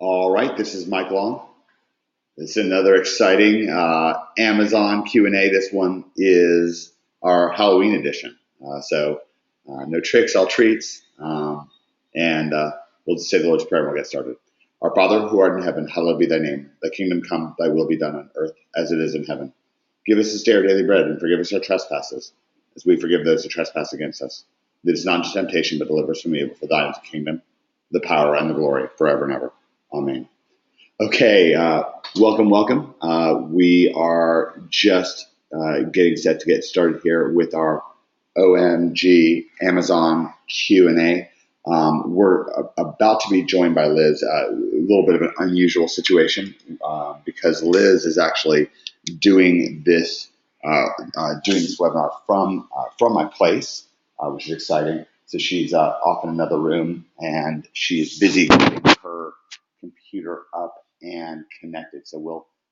All right, this is Mike Long. This is another exciting Amazon Q&A. This one is our Halloween edition. No tricks, all treats. And we'll just say the Lord's Prayer and we'll get started. Our Father, who art in heaven, hallowed be thy name. Thy kingdom come, thy will be done on earth as it is in heaven. Give us this day our daily bread and forgive us our trespasses, as we forgive those who trespass against us. Lead us not into temptation, but deliver us from evil. For thine is the kingdom, the power, and the glory, forever and ever. Amen. Okay, welcome. We are just getting set to get started here with our OMG Amazon Q&A. We're about to be joined by Liz. A little bit of an unusual situation because Liz is actually doing this webinar from my place, which is exciting. So she's off in another room and she's busy getting her computer up and connected. So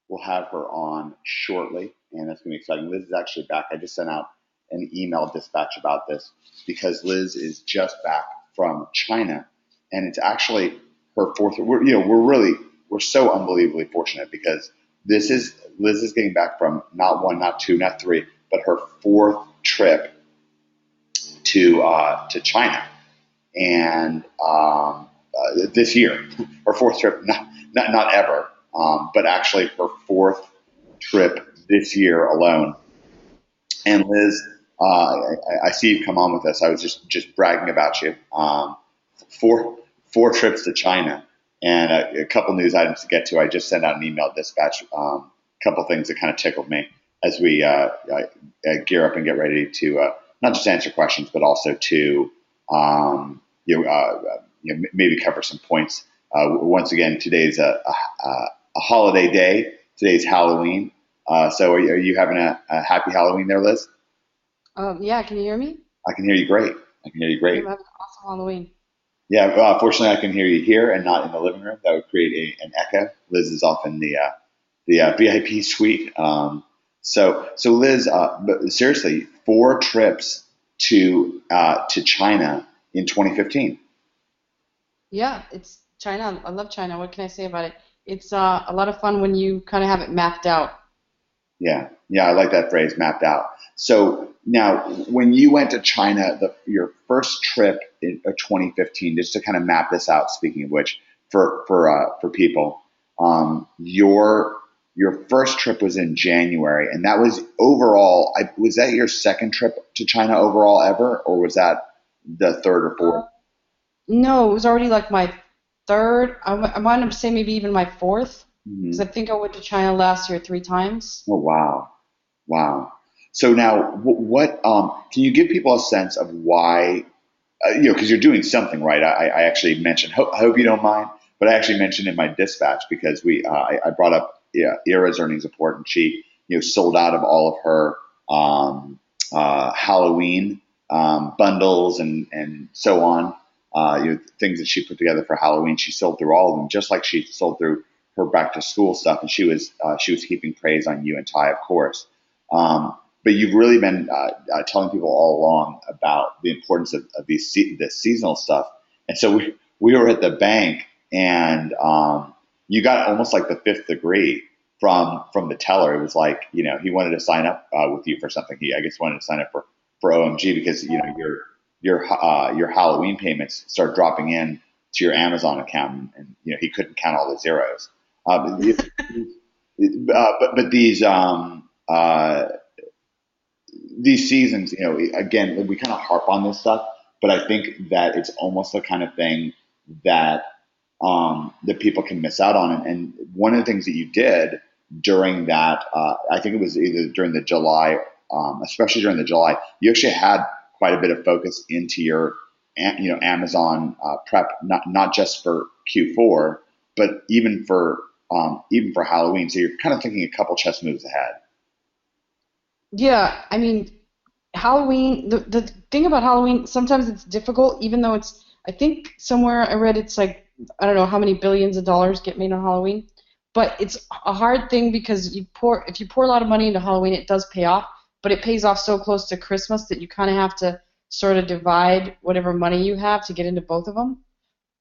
we'll have her on shortly, and that's gonna be exciting. Liz is actually back. I just sent out an email dispatch about this because Liz is just back from China, and it's actually her fourth. We're so unbelievably fortunate because Liz is getting back from not one, not two, not three, but her fourth trip to China, and this year, her fourth trip, not ever, but actually her fourth trip this year alone. And Liz, I see you come on with us. I was just bragging about you. Four trips to China, and a couple news items to get to. I just sent out an email dispatch. A couple things that kind of tickled me as we gear up and get ready to not just answer questions, but also to maybe cover some points. Once again, today's a holiday day. Today's Halloween. So are you having a happy Halloween there, Liz? Yeah, can you hear me? I can hear you great. I can hear you great. I'm having an awesome Halloween. Yeah, fortunately I can hear you here and not in the living room. That would create an echo. Liz is off in the VIP suite. So Liz, but seriously, four trips to China in 2015. Yeah, it's China. I love China. What can I say about it? It's a lot of fun when you kind of have it mapped out. Yeah, I like that phrase, mapped out. So now, when you went to China, your first trip in 2015, just to kind of map this out. Speaking of which, for people, your first trip was in January, and that was overall. Was that your second trip to China overall ever, or was that the third or fourth? No, it was already like my third. I might have say maybe even my fourth, because I Hmm. think I went to China last year 3 times. Oh wow, wow. So now, what can you give people a sense of why? Because you're doing something right. I actually mentioned. I hope you don't mind, but I actually mentioned in my dispatch because I brought up Ira's earnings report, and she sold out of all of her Halloween bundles and so on. Things that she put together for Halloween. She sold through all of them, just like she sold through her back to school stuff, and she was heaping praise on you and Ty, of course. But you've really been telling people all along about the importance of this seasonal stuff. And so we were at the bank, and you got almost like the fifth degree from the teller. It was like he wanted to sign up with you for something. He I guess wanted to sign up for OMG because your Halloween payments start dropping in to your Amazon account, and he couldn't count all the zeros. But these seasons, again, we kind of harp on this stuff, but I think that it's almost the kind of thing that that people can miss out on. And one of the things that you did during that, I think it was either during the July, especially during the July, you actually had quite a bit of focus into your, Amazon prep, not just for Q4, but even for Halloween. So you're kind of thinking a couple chess moves ahead. Yeah, I mean, Halloween, the thing about Halloween, sometimes it's difficult, even though I think somewhere I read it's like, I don't know how many billions of dollars get made on Halloween, but it's a hard thing because if you pour a lot of money into Halloween, it does pay off, but it pays off so close to Christmas that you kind of have to sort of divide whatever money you have to get into both of them.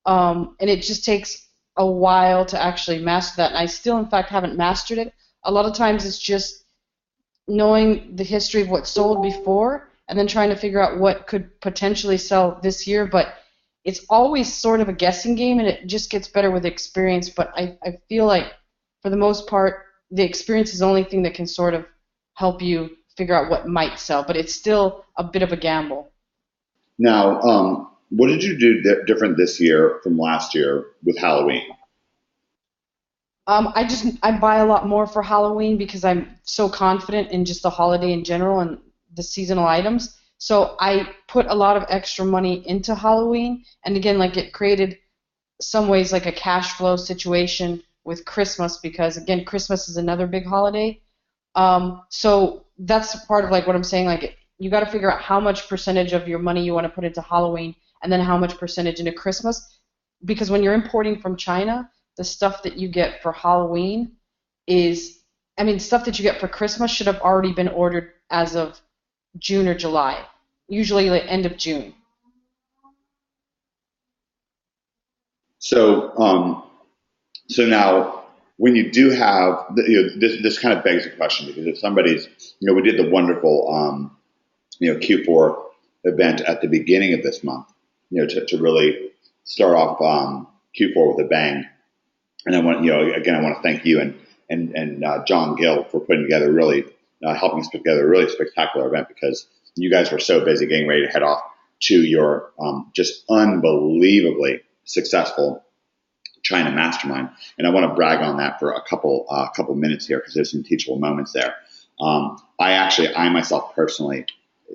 And it just takes a while to actually master that. And I still, in fact, haven't mastered it. A lot of times it's just knowing the history of what sold before and then trying to figure out what could potentially sell this year. But it's always sort of a guessing game, and it just gets better with experience. But I feel like, for the most part, the experience is the only thing that can sort of help you figure out what might sell. But it's still a bit of a gamble. Now, what did you do different this year from last year with Halloween? I buy a lot more for Halloween because I'm so confident in just the holiday in general and the seasonal items. So I put a lot of extra money into Halloween, and again, like it created some ways like a cash flow situation with Christmas because again, Christmas is another big holiday. So that's part of like what I'm saying. Like you got to figure out how much percentage of your money you want to put into Halloween, and then how much percentage into Christmas. Because when you're importing from China, the stuff that you get for Halloween is, I mean, stuff that you get for Christmas should have already been ordered as of June or July, usually the end of June. So, so now, when you do have, this kind of begs the question because if somebody's, we did the wonderful, Q4 event at the beginning of this month, to really start off Q4 with a bang. And I want, again, I want to thank you and John Gill for putting together helping us put together a really spectacular event because you guys were so busy getting ready to head off to your just unbelievably successful China mastermind. And I want to brag on that for a couple minutes here because there's some teachable moments there. I myself personally,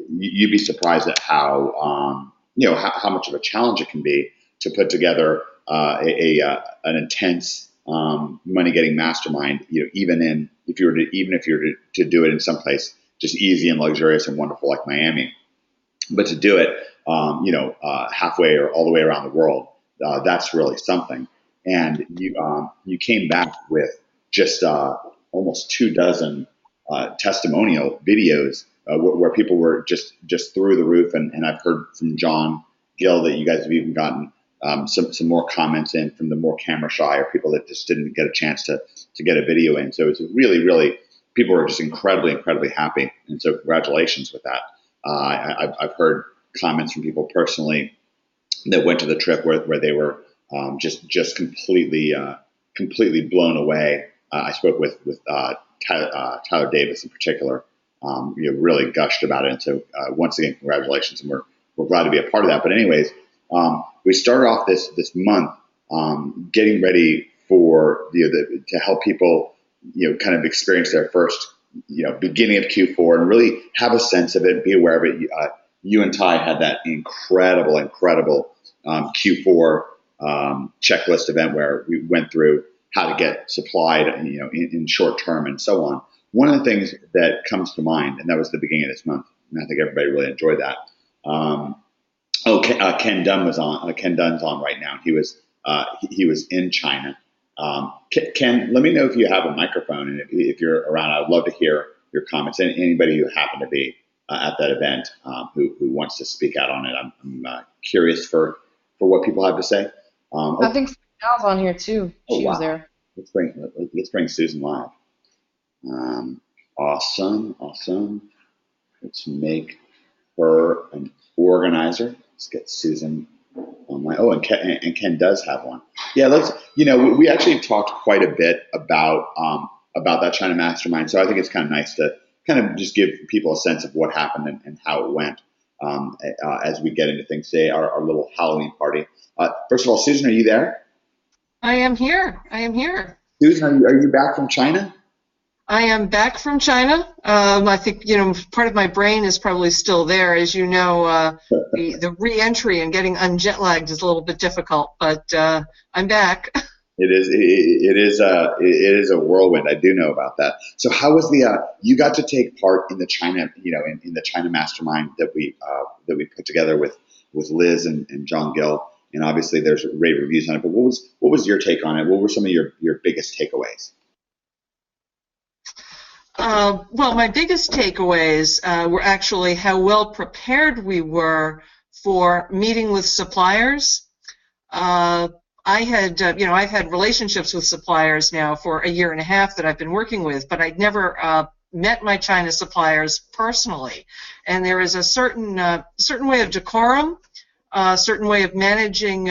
you'd be surprised at how much of a challenge it can be to put together an intense money getting mastermind. Even if you were to do it in some place just easy and luxurious and wonderful like Miami, but to do it halfway or all the way around the world, that's really something. And you came back with just almost 24 testimonial videos where people were just through the roof. And I've heard from John Gill that you guys have even gotten some more comments in from the more camera shy or people that just didn't get a chance to get a video in. So it's really, really, people were just incredibly, incredibly happy. And so congratulations with that. I've heard comments from people personally that went to the trip where they were just completely blown away. I spoke with Tyler Davis in particular. Really gushed about it. And so once again, congratulations, and we're glad to be a part of that. But anyways, we started off this month getting ready for to help people kind of experience their first beginning of Q4 and really have a sense of it, be aware of it. You and Ty had that incredible Q4 checklist event where we went through how to get supplied, in short term and so on. One of the things that comes to mind, and that was the beginning of this month, and I think everybody really enjoyed that. Ken Dunn was on. Ken Dunn's on right now. He was in China. Ken, let me know if you have a microphone, and if you're around, I'd love to hear your comments. Anybody who happened to be at that event who wants to speak out on it, I'm curious for what people have to say. I think Sal's on here too. She was there. Let's bring Susan live. Awesome. Let's make her an organizer. Let's get Susan online. Oh, and Ken does have one. Yeah, we actually talked quite a bit about that China Mastermind. So I think it's kind of nice to kind of just give people a sense of what happened and how it went as we get into things today, our little Halloween party. First of all, Susan, are you there? I am here. Susan, are you back from China? I am back from China. I think, part of my brain is probably still there. As you know, the re-entry and getting unjet lagged is a little bit difficult, but I'm back. It is a whirlwind. I do know about that. So how was you got to take part in the China, in the China Mastermind that we put together with Liz and John Gill, and obviously there's rave reviews on it, but what was your take on it? What were some of your biggest takeaways? Well, my biggest takeaways were actually how well prepared we were for meeting with suppliers. I I had, I've had relationships with suppliers now for a year and a half that I've been working with, but I'd never met my China suppliers personally. And there is a certain way of decorum, a certain way of managing,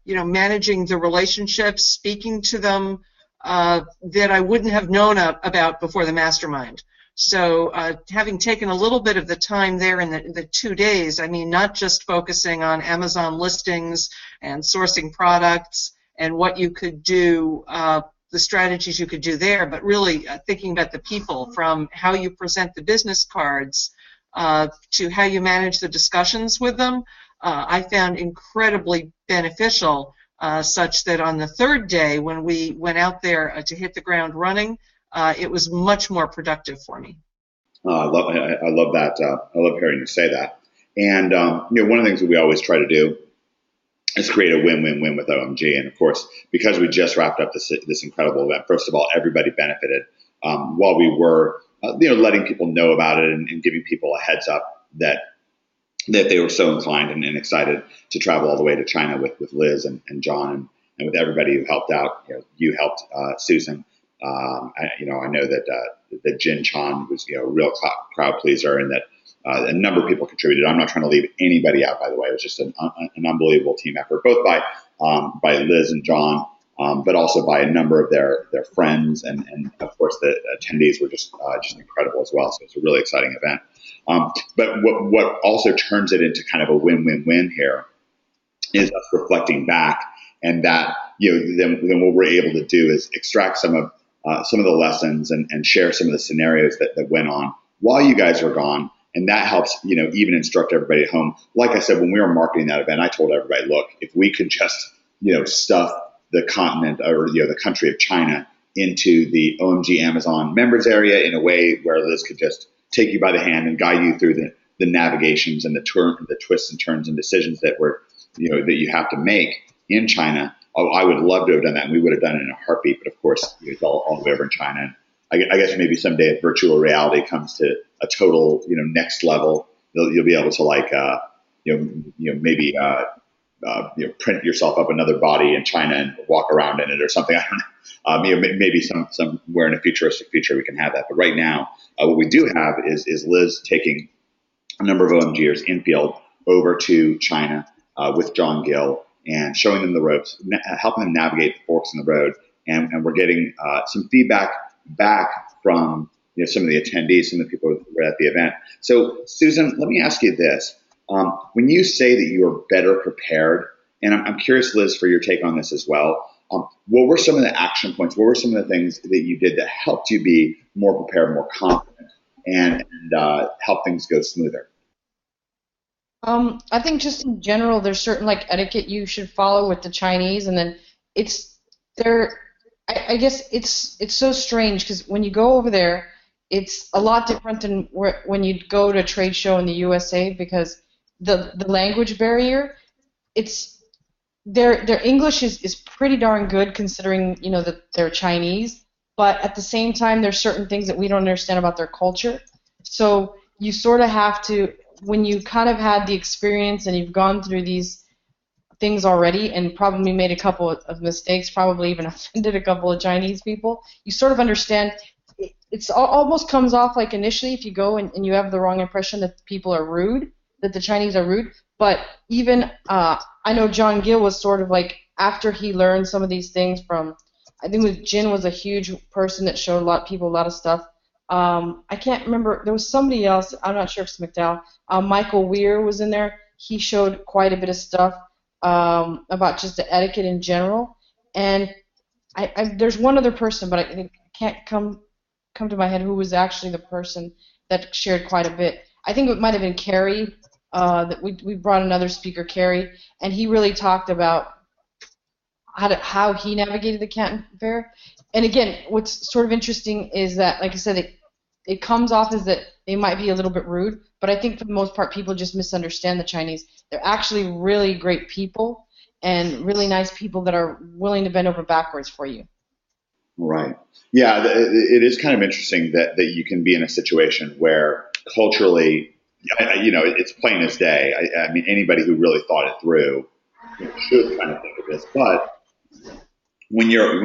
managing the relationships, speaking to them, that I wouldn't have known about before the mastermind. So having taken a little bit of the time there in the 2 days, I mean, not just focusing on Amazon listings and sourcing products and what you could do, the strategies you could do there, but really thinking about the people, from how you present the business cards to how you manage the discussions with them, I found incredibly beneficial, such that on the third day, when we went out there to hit the ground running, it was much more productive for me. I love that. I love hearing you say that. And one of the things that we always try to do is create a win-win-win with OMG. And of course, because we just wrapped up this incredible event, first of all, everybody benefited while we were letting people know about it and giving people a heads up that they were so inclined and excited to travel all the way to China with Liz and John and with everybody who helped out. You helped Susan. I know that Jin Chan was a real crowd pleaser, and that a number of people contributed. I'm not trying to leave anybody out, by the way. It was just an unbelievable team effort, both by Liz and John, but also by a number of their friends, and of course the attendees were just incredible as well. So it's a really exciting event. But what also turns it into kind of a win-win-win here is us reflecting back, and that then what we're able to do is extract some of the lessons and share some of the scenarios that went on while you guys were gone. And that helps, even instruct everybody at home. Like I said, when we were marketing that event, I told everybody, look, if we could just, stuff the continent or, the country of China into the OMG Amazon members area in a way where Liz could just take you by the hand and guide you through the navigations and the twists and turns and decisions that that you have to make in China. I would love to have done that, and we would have done it in a heartbeat. But of course, it's all the way over in China. And I guess maybe someday if virtual reality comes to a total, next level, you'll be able to maybe print yourself up another body in China and walk around in it or something. I don't know. Maybe somewhere in a futuristic future we can have that. But right now, what we do have is Liz taking a number of OMGers in field over to China with John Gill and showing them the ropes, helping them navigate the forks in the road. And we're getting some feedback back from some of the attendees, some of the people who were at the event. So, Susan, let me ask you this. When you say that you are better prepared, and I'm curious, Liz, for your take on this as well, what were some of the action points? What were some of the things that you did that helped you be more prepared, more confident, and help things go smoother? I think just in general, there's certain etiquette you should follow with the Chinese, and then I guess it's so strange because when you go over there, it's a lot different than when you go to a trade show in the USA, because the language barrier, their English is pretty darn good considering that they're Chinese, but at the same time there's certain things that we don't understand about their culture. So you sort of have to, when you kind of had the experience and you've gone through these things already and probably made a couple of mistakes, probably even offended a couple of Chinese people, you sort of understand. It almost comes off like initially if you go and you have the wrong impression that people are rude, that the Chinese are rude. But even I know John Gill was sort of after he learned some of these things from, I think Jin was a huge person that showed people a lot of stuff. I can't remember, there was somebody else, I'm not sure if it's McDowell. Michael Weir was in there. He showed quite a bit of stuff about just the etiquette in general. And there's one other person, but I can't come to my head who was actually the person that shared quite a bit. I think it might have been Carrie, that we brought another speaker, Carrie, and he really talked about how he navigated the Canton Fair. And again, what's sort of interesting is that, like I said, it comes off as that they might be a little bit rude, but I think for the most part people just misunderstand the Chinese. They're actually really great people and really nice people that are willing to bend over backwards for you. Right. Yeah, it is kind of interesting that you can be in a situation where culturally, it's plain as day. I mean, anybody who really thought it through should kind of think of this. But when you're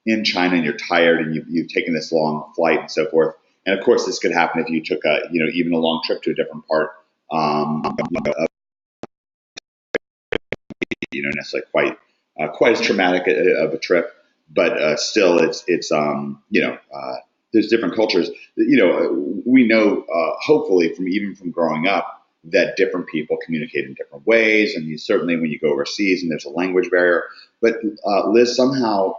in China and you're tired and you've taken this long flight and so forth, and of course this could happen if you took even a long trip to a different part, necessarily quite as traumatic of a trip, but still it's there's different cultures. We know hopefully from growing up that different people communicate in different ways, and certainly when you go overseas and there's a language barrier. But Liz, somehow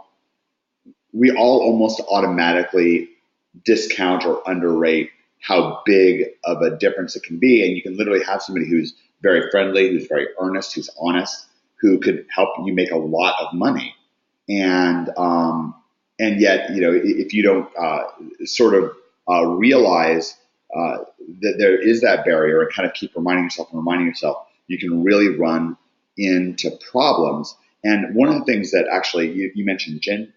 we all almost automatically discount or underrate how big of a difference it can be. And you can literally have somebody who's very friendly, who's very earnest, who's honest, who could help you make a lot of money. And yet, if you don't realize that there is that barrier and kind of keep reminding yourself, you can really run into problems. And one of the things that actually you mentioned, Jin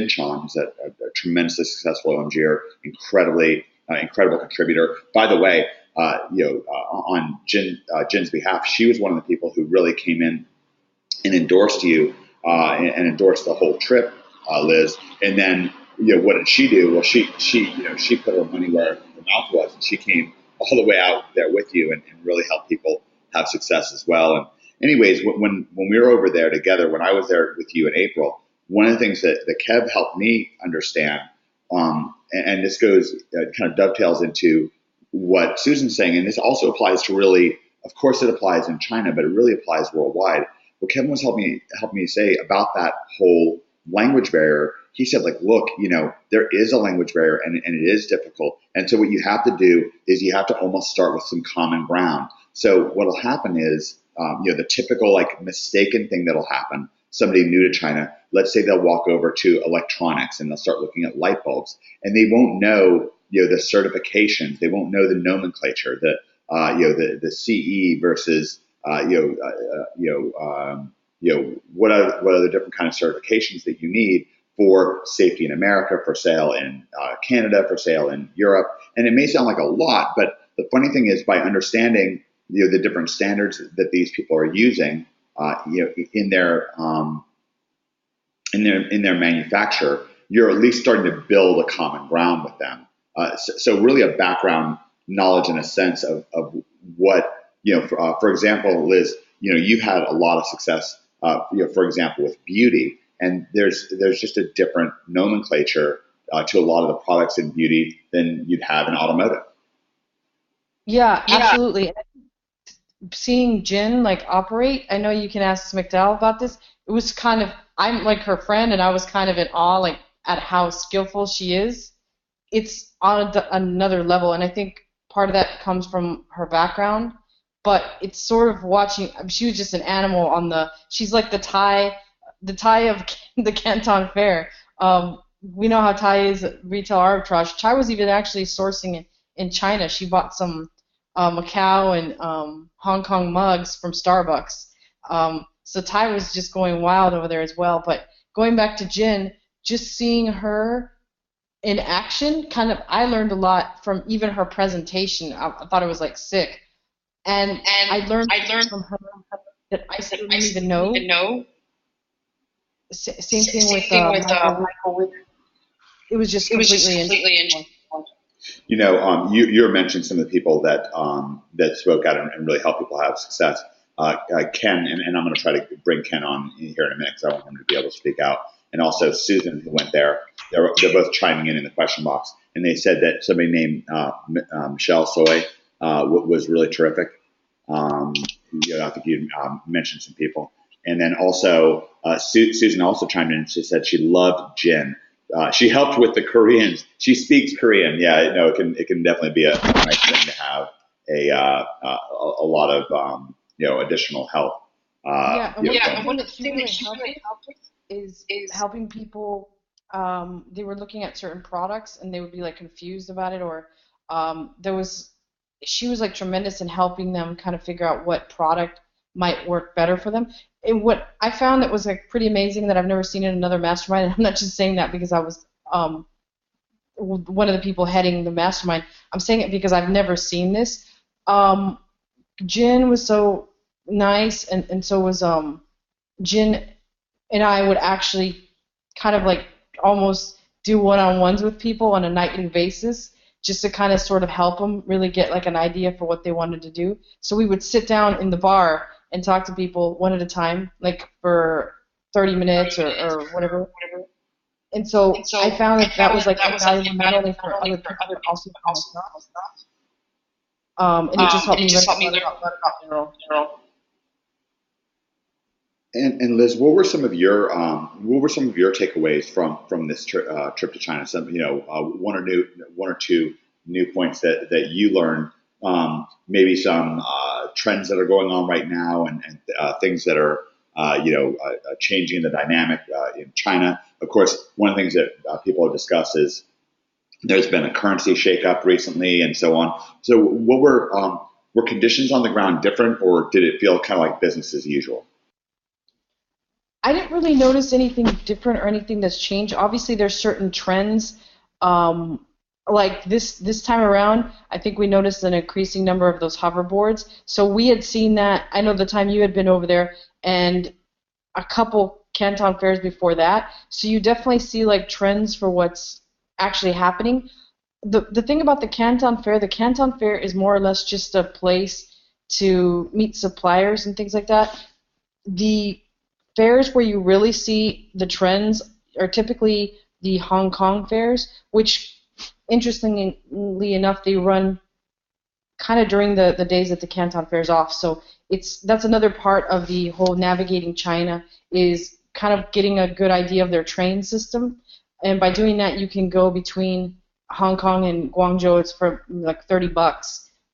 Chan, who's a tremendously successful OMGer, incredible contributor. By the way, on Jin's behalf, she was one of the people who really came in and endorsed you and endorsed the whole trip, Liz. And then, what did she do? Well, she put her money where her mouth was, and she came all the way out there with you and really helped people have success as well. And anyways, when we were over there together, when I was there with you in April, one of the things that Kev helped me understand, and this goes kind of dovetails into what Susan's saying, and this also applies to really, of course, it applies in China, but it really applies worldwide. What Kevin was helping me say about that whole language barrier, he said, look, there is a language barrier and it is difficult. And so what you have to do is you have to almost start with some common ground. So what'll happen is, the typical mistaken thing that'll happen, somebody new to China, let's say they'll walk over to electronics and they'll start looking at light bulbs, and they won't know, the certifications, they won't know the nomenclature, the CE versus, what are the different kind of certifications that you need for safety in America, for sale in Canada, for sale in Europe. And it may sound like a lot, but the funny thing is, by understanding the different standards that these people are using, in their manufacture, you're at least starting to build a common ground with them. So really a background knowledge and a sense of what, for example, Liz, you've had a lot of success, for example, with beauty, and there's just a different nomenclature to a lot of the products in beauty than you'd have in automotive. Yeah, absolutely. Seeing Jin operate, I know you can ask McDowell about this. It was kind of, I'm like her friend, and I was kind of in awe at how skillful she is. It's on another level, and I think part of that comes from her background. But it's sort of watching. She was just an animal she's like the Thai of the Canton Fair. We know how Thai is retail arbitrage. Thai was even actually sourcing in China. She bought some Macau and Hong Kong mugs from Starbucks. So Thai was just going wild over there as well. But going back to Jin, just seeing her in action, I learned a lot from even her presentation. I thought it was sick. And I learned from her that I didn't even know. Same thing with Michael. It was just completely interesting. You mentioned some of the people that spoke out and really helped people have success. Ken, and I'm going to try to bring Ken on here in a minute because I want him to be able to speak out. And also Susan, who went there. They're both chiming in the question box, and they said that somebody named Michelle Soy was really terrific. I think you mentioned some people, and then also Susan also chimed in. She said she loved Jin. She helped with the Koreans. She speaks Korean. Yeah, no, it can definitely be a nice thing to have a lot of additional help. And one thing that she really helped is helping people. They were looking at certain products and they would be confused about it, or she was tremendous in helping them kind of figure out what product might work better for them. And what I found that was pretty amazing that I've never seen in another mastermind, and I'm not just saying that because I was one of the people heading the mastermind. I'm saying it because I've never seen this. Jin was so nice, and so was Jin and I would actually kind of like almost do one-on-ones with people on a nightly basis just to kind of sort of help them really get like an idea for what they wanted to do. So we would sit down in the bar and talk to people one at a time, like for 30 minutes or whatever. And so I found that that was like invaluable not only for other people but also for myself. And it just helped me learn a lot about general. And Liz, what were some of your takeaways from this trip to China? Some one or two new points that you learned. Maybe some trends that are going on right now, and things that are changing the dynamic in China. Of course, one of the things that people have discussed is there's been a currency shakeup recently, and so on. So, what were conditions on the ground different, or did it feel kind of like business as usual? I didn't really notice anything different or anything that's changed. Obviously, there's certain trends. Like this time around, I think we noticed an increasing number of those hoverboards. So we had seen that. I know the time you had been over there, and a couple Canton fairs before that. So you definitely see like trends for what's actually happening. The thing about the Canton Fair is more or less just a place to meet suppliers and things like that. The fairs where you really see the trends are typically the Hong Kong fairs, which, interestingly enough, they run kind of during the days that the Canton Fair is off. So that's another part of the whole navigating China is kind of getting a good idea of their train system. And by doing that, you can go between Hong Kong and Guangzhou. It's for like $30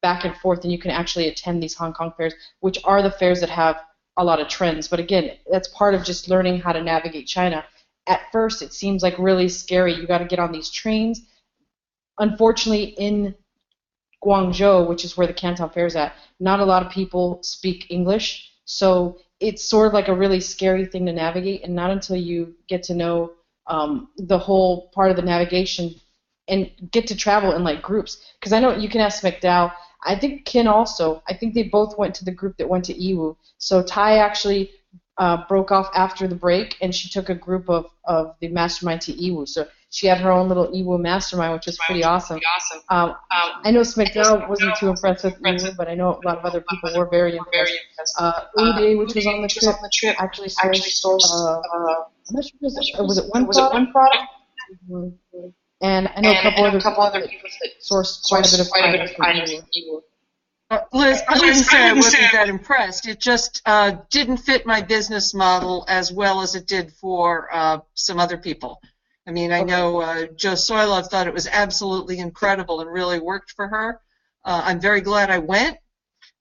back and forth, and you can actually attend these Hong Kong fairs, which are the fairs that have a lot of trends. But again, that's part of just learning how to navigate China. At first, it seems like really scary. You got to get on these trains. Unfortunately, in Guangzhou, which is where the Canton Fair is at, not a lot of people speak English. So it's sort of like a really scary thing to navigate, and not until you get to know the whole part of the navigation and get to travel in like groups. Because I know you can ask McDowell. I think Ken also. I think they both went to the group that went to Yiwu. So Tai actually broke off after the break, and she took a group of the mastermind to Yiwu. So she had her own little Yiwu mastermind, which was pretty awesome. I know McDowell wasn't too impressed with Yiwu, but I know a lot of other people were very impressed. Uday, which was on the trip, actually sold. I'm not sure was it one product? And I know a couple other people that sourced quite a bit of items from Yiwu. Liz, I wouldn't say I wasn't that impressed. It just didn't fit my business model as well as it did for some other people. I mean, I know Jo Soilov thought it was absolutely incredible and really worked for her. I'm very glad I went.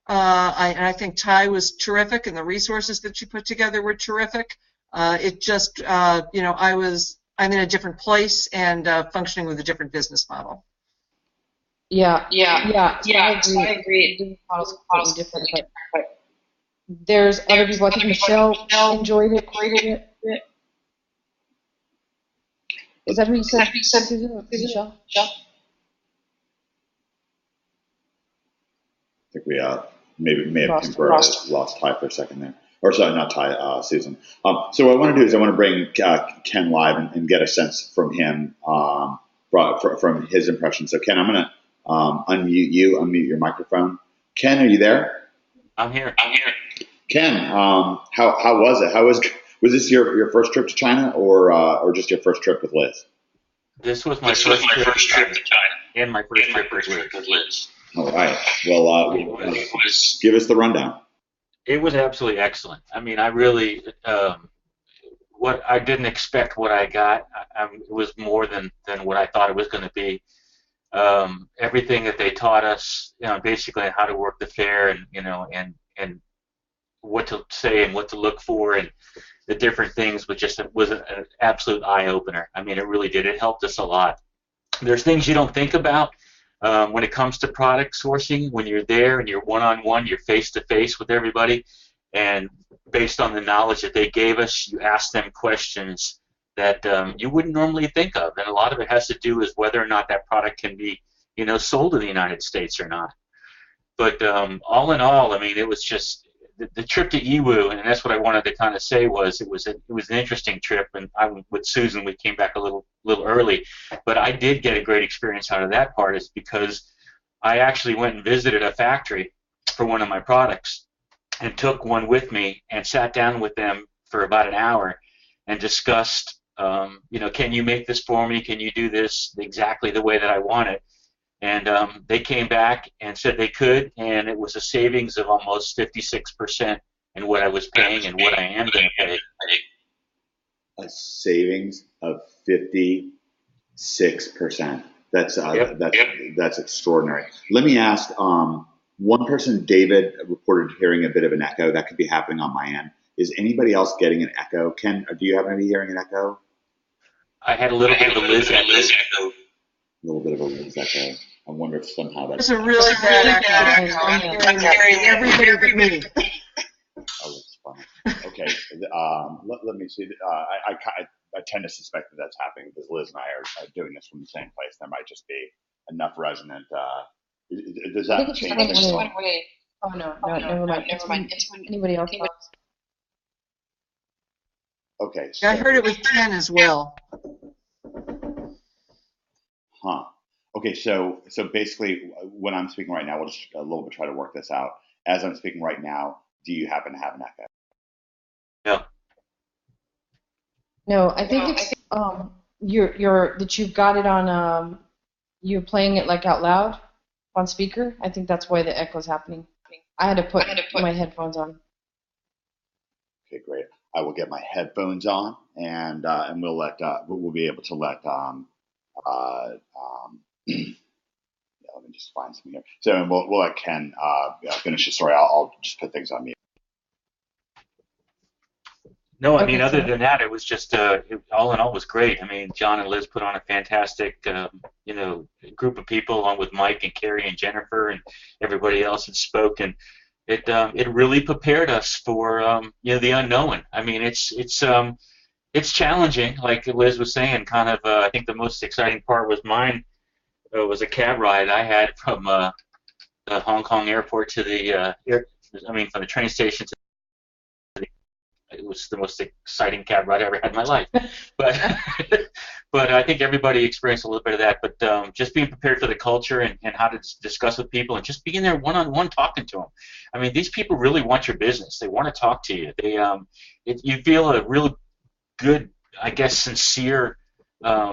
And I think Tai was terrific, and the resources that she put together were terrific. It just, I'm in a different place and functioning with a different business model. Yeah. So I agree. Different, but there's other people. I think Michelle enjoyed it. Is that who you said? Michelle? I think we may have temporarily lost Ty for a second there. Or sorry, not Ty, Susan. So what I want to do is I want to bring Ken live and get a sense from him, from his impression. So Ken, I'm going to unmute your microphone. Ken, are you there? I'm here. Ken, how was it? Was this your first trip to China, or just your first trip with Liz? This was my first trip to China, and my first trip with Liz. All right. Well, give us the rundown. It was absolutely excellent. I mean, I really, I didn't expect what I got. It was more than what I thought it was going to be. Everything that they taught us, basically how to work the fair, and what to say and what to look for, and the different things was an absolute eye opener. I mean, it really did. It helped us a lot. There's things you don't think about when it comes to product sourcing. When you're there and you're one-on-one, you're face-to-face with everybody, and based on the knowledge that they gave us, you ask them questions that you wouldn't normally think of, and a lot of it has to do with whether or not that product can be, sold in the United States or not. But all in all, I mean, it was just the trip to Iwu, and that's what I wanted to kind of say was it was an interesting trip, and with Susan we came back a little early, but I did get a great experience out of that part is because I actually went and visited a factory for one of my products and took one with me and sat down with them for about an hour and discussed, can you make this for me? Can you do this exactly the way that I want it? And they came back and said they could, and it was a savings of almost 56% in what I was paying and what I am going to pay. A savings of 56%. That's extraordinary. Let me ask. One person, David, reported hearing a bit of an echo. That could be happening on my end. Is anybody else getting an echo? Ken, do you happen to be hearing an echo? I had a little bit of a Liz echo. A little bit of a Liz echo. I wonder if somehow that's... It's a really bad echo. I'm hearing everybody but me. Oh, that's funny. Okay, let me see. I tend to suspect that that's happening because Liz and I are doing this from the same place. There might just be enough resonant... does that change? Oh, no, never mind. It's when anybody else talks. Okay. So, I heard it with Ken as well. Huh. Okay, so basically when I'm speaking right now, we'll just a little bit try to work this out. As I'm speaking right now, do you happen to have an echo? No. No, I think it's that you've got it on you're playing it like out loud on speaker. I think that's why the echo's happening. I had to put my headphones on. Okay, great. I will get my headphones on, and we'll be able to let let me just find something here. So we'll let Ken finish the story. I'll just put things on mute. No, I mean, other than that, it was just all in all was great. I mean, John and Liz put on a fantastic, group of people, along with Mike and Carrie and Jennifer and everybody else that spoke, and it really prepared us for the unknown. I mean, it's challenging, like Liz was saying. Kind of, I think the most exciting part was mine. Was a cab ride I had from the Hong Kong airport to from the train station to. It was the most exciting cab ride I ever had in my life, but I think everybody experienced a little bit of that. But just being prepared for the culture and how to discuss with people and just being there one-on-one talking to them. I mean, these people really want your business. They want to talk to you. They you feel a real good, I guess, sincere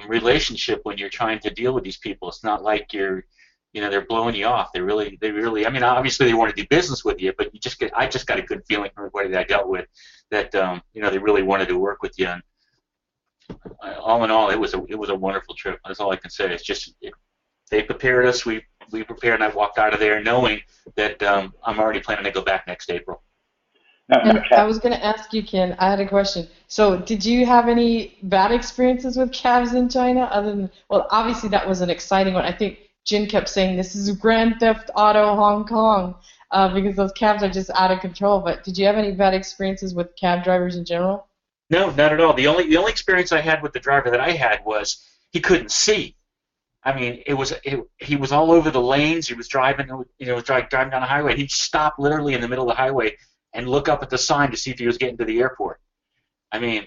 relationship when you're trying to deal with these people. It's not like they're blowing you off. They really, I mean, obviously they want to do business with you, but I just got a good feeling from everybody that I dealt with that, they really wanted to work with you. And all in all, it was a wonderful trip. That's all I can say. It's just, they prepared us, we prepared, and I walked out of there knowing that I'm already planning to go back next April. And I was going to ask you, Ken, I had a question. So did you have any bad experiences with cabs in China? Other than, well, obviously that was an exciting one. I think Jin kept saying this is Grand Theft Auto Hong Kong because those cabs are just out of control. But did you have any bad experiences with cab drivers in general? No, not at all. The only experience I had with the driver that I had was he couldn't see. I mean, he was all over the lanes. He was driving, driving down the highway. He'd stop literally in the middle of the highway and look up at the sign to see if he was getting to the airport. I mean,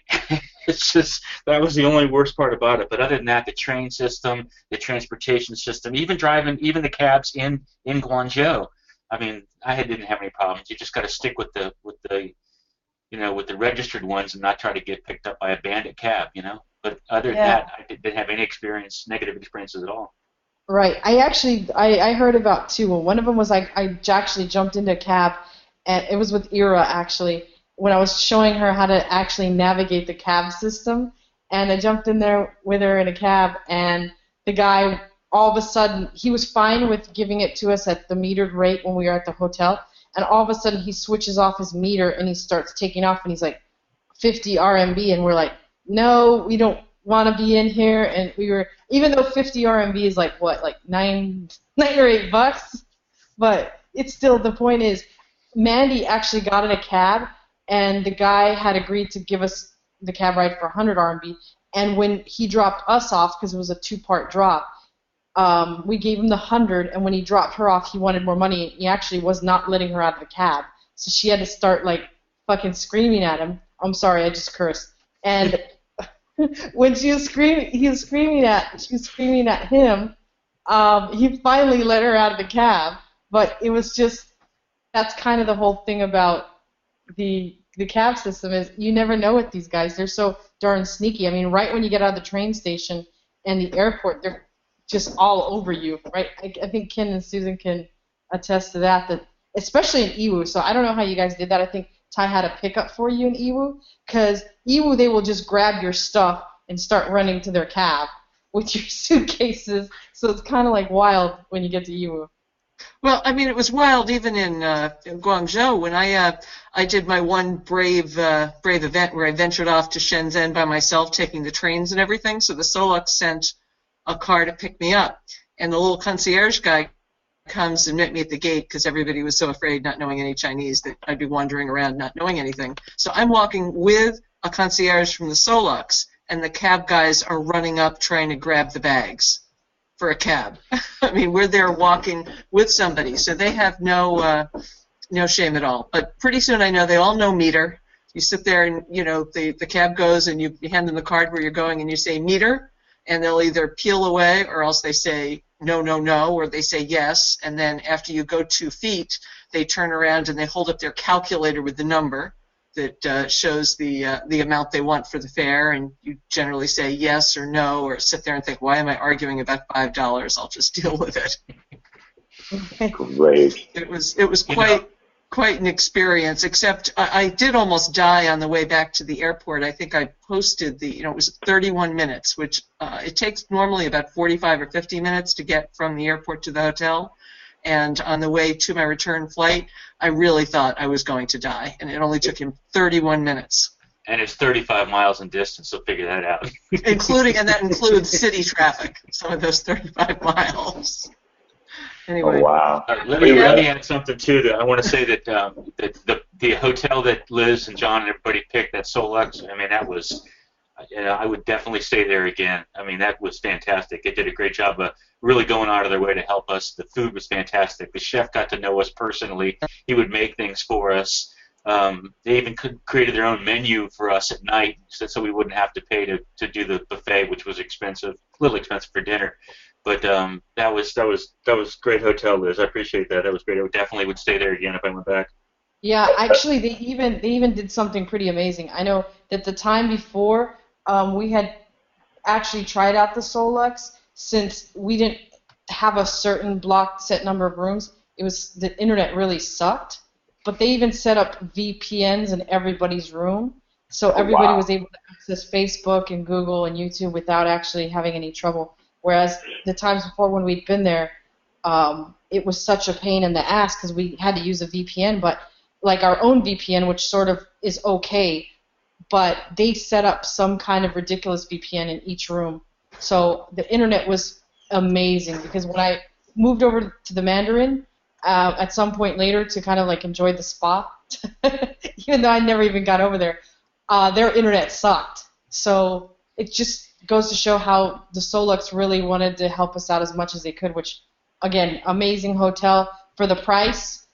it's just, that was the only worst part about it. But other than that, the train system, the transportation system, even the cabs in Guangzhou, I mean, didn't have any problems. You just got to stick with the registered ones and not try to get picked up by a bandit cab, But other than that, I didn't have any negative experiences at all. Right. I heard about two. Well, one of them was I actually jumped into a cab, and it was with Ira, actually, when I was showing her how to actually navigate the cab system. And I jumped in there with her in a cab, and the guy, all of a sudden, he was fine with giving it to us at the metered rate when we were at the hotel. And all of a sudden, he switches off his meter, and he starts taking off, and he's like, 50 RMB. And we're like, no, we don't want to be in here. And we were, even though 50 RMB is like, what, like $9 or $8? But it's still, the point is, Mandy actually got in a cab, and the guy had agreed to give us the cab ride for 100 RMB. And when he dropped us off, because it was a two-part drop, we gave him the 100, and when he dropped her off, he wanted more money. He actually was not letting her out of the cab. so she had to start like fucking screaming at him. I'm sorry, I just cursed. And when she was screaming, she was screaming at him. He finally let her out of the cab, but it was just, that's kind of the whole thing about the cab system is you never know with these guys. They're so darn sneaky. I mean, right when you get out of the train station and the airport, they're just all over you, right? I think Ken and Susan can attest to that especially in Iwu. So I don't know how you guys did that. I think Ty had a pickup for you in Iwu, because Iwu, they will just grab your stuff and start running to their cab with your suitcases. So it's kind of like wild when you get to Iwu. Well, I mean, it was wild even in Guangzhou when I did my one brave event where I ventured off to Shenzhen by myself, taking the trains and everything. So the Solux sent a car to pick me up, and the little concierge guy comes and met me at the gate because everybody was so afraid, not knowing any Chinese, that I'd be wandering around not knowing anything. So I'm walking with a concierge from the Solux, and the cab guys are running up trying to grab the bags for a cab. I mean, we're there walking with somebody, so they have no shame at all. But pretty soon, I know they all know meter. You sit there and, the cab goes and you hand them the card where you're going and you say meter, and they'll either peel away or else they say no, no, no, or they say yes, and then after you go 2 feet, they turn around and they hold up their calculator with the number that shows the amount they want for the fare, and you generally say yes or no, or sit there and think, why am I arguing about $5? I'll just deal with it. Great. It was quite an experience, except I did almost die on the way back to the airport. I think I posted it was 31 minutes, which it takes normally about 45 or 50 minutes to get from the airport to the hotel. And on the way to my return flight, I really thought I was going to die, and it only took him 31 minutes. And it's 35 miles in distance, so figure that out. And that includes city traffic, some of those 35 miles. Anyway. Oh, wow. Let me add something, too. I want to say that the hotel that Liz and John and everybody picked, that Solux, I mean, that was, I would definitely stay there again. I mean, that was fantastic. They did a great job of really going out of their way to help us. The food was fantastic. The chef got to know us personally. He would make things for us. They even created their own menu for us at night, so we wouldn't have to pay to do the buffet, which was expensive, a little expensive for dinner. But that was great hotel, Liz. I appreciate that. That was great. I definitely would stay there again if I went back. Yeah, actually, they even did something pretty amazing. I know that the time before we had actually tried out the Solux, since we didn't have a certain blocked set number of rooms. The internet really sucked. But they even set up VPNs in everybody's room, so everybody was able to access Facebook and Google and YouTube without actually having any trouble. Whereas the times before when we'd been there, it was such a pain in the ass because we had to use a VPN, but like our own VPN, which sort of is okay, but they set up some kind of ridiculous VPN in each room. So the internet was amazing, because when I moved over to the Mandarin at some point later to kind of like enjoy the spa, even though I never even got over there, their internet sucked. So it just goes to show how the Solux really wanted to help us out as much as they could, which, again, amazing hotel. For the price,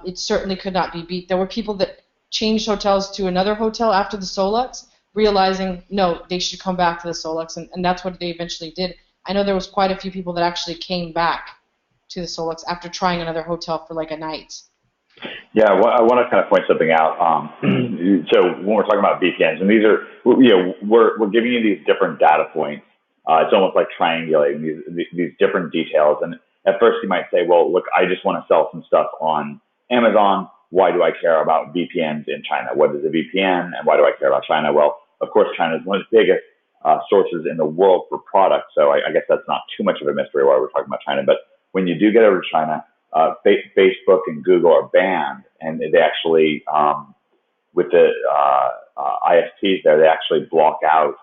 it certainly could not be beat. There were people that changed hotels to another hotel after the Solux, realizing, no, they should come back to the Solux, and that's what they eventually did. I know there was quite a few people that actually came back to the Solux after trying another hotel for like a night. Yeah, well, I want to kind of point something out. So when we're talking about VPNs, and these are, we're giving you these different data points. It's almost like triangulating these different details. And at first you might say, well, look, I just want to sell some stuff on Amazon. Why do I care about VPNs in China? What is a VPN, and why do I care about China? Well, of course, China is one of the biggest sources in the world for products. So I guess that's not too much of a mystery why we're talking about China. But when you do get over to China, Facebook and Google are banned, and they actually, with the ISPs there, they actually block out,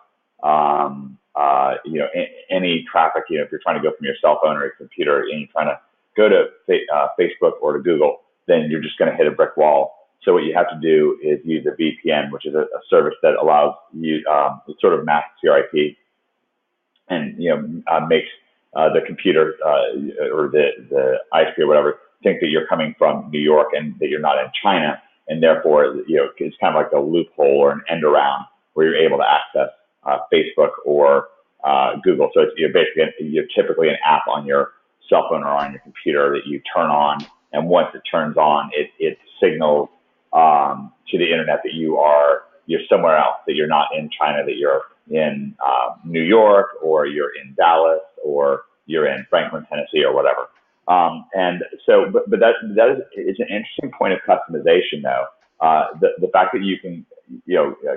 any traffic. If you're trying to go from your cell phone or your computer and you're trying to go to Facebook or to Google, then you're just going to hit a brick wall. So what you have to do is use a VPN, which is a service that allows you, it sort of masks your IP and makes the computer or the ISP or whatever think that you're coming from New York and that you're not in China. and therefore, it's kind of like a loophole or an end around where you're able to access Facebook or Google. So it's basically typically an app on your cell phone or on your computer that you turn on, and once it turns on, it signals to the internet that you're somewhere else, that you're not in China, that you're in New York, or you're in Dallas, or you're in Franklin, Tennessee, or whatever. And so, but that is, it's an interesting point of customization, though. The fact that you can,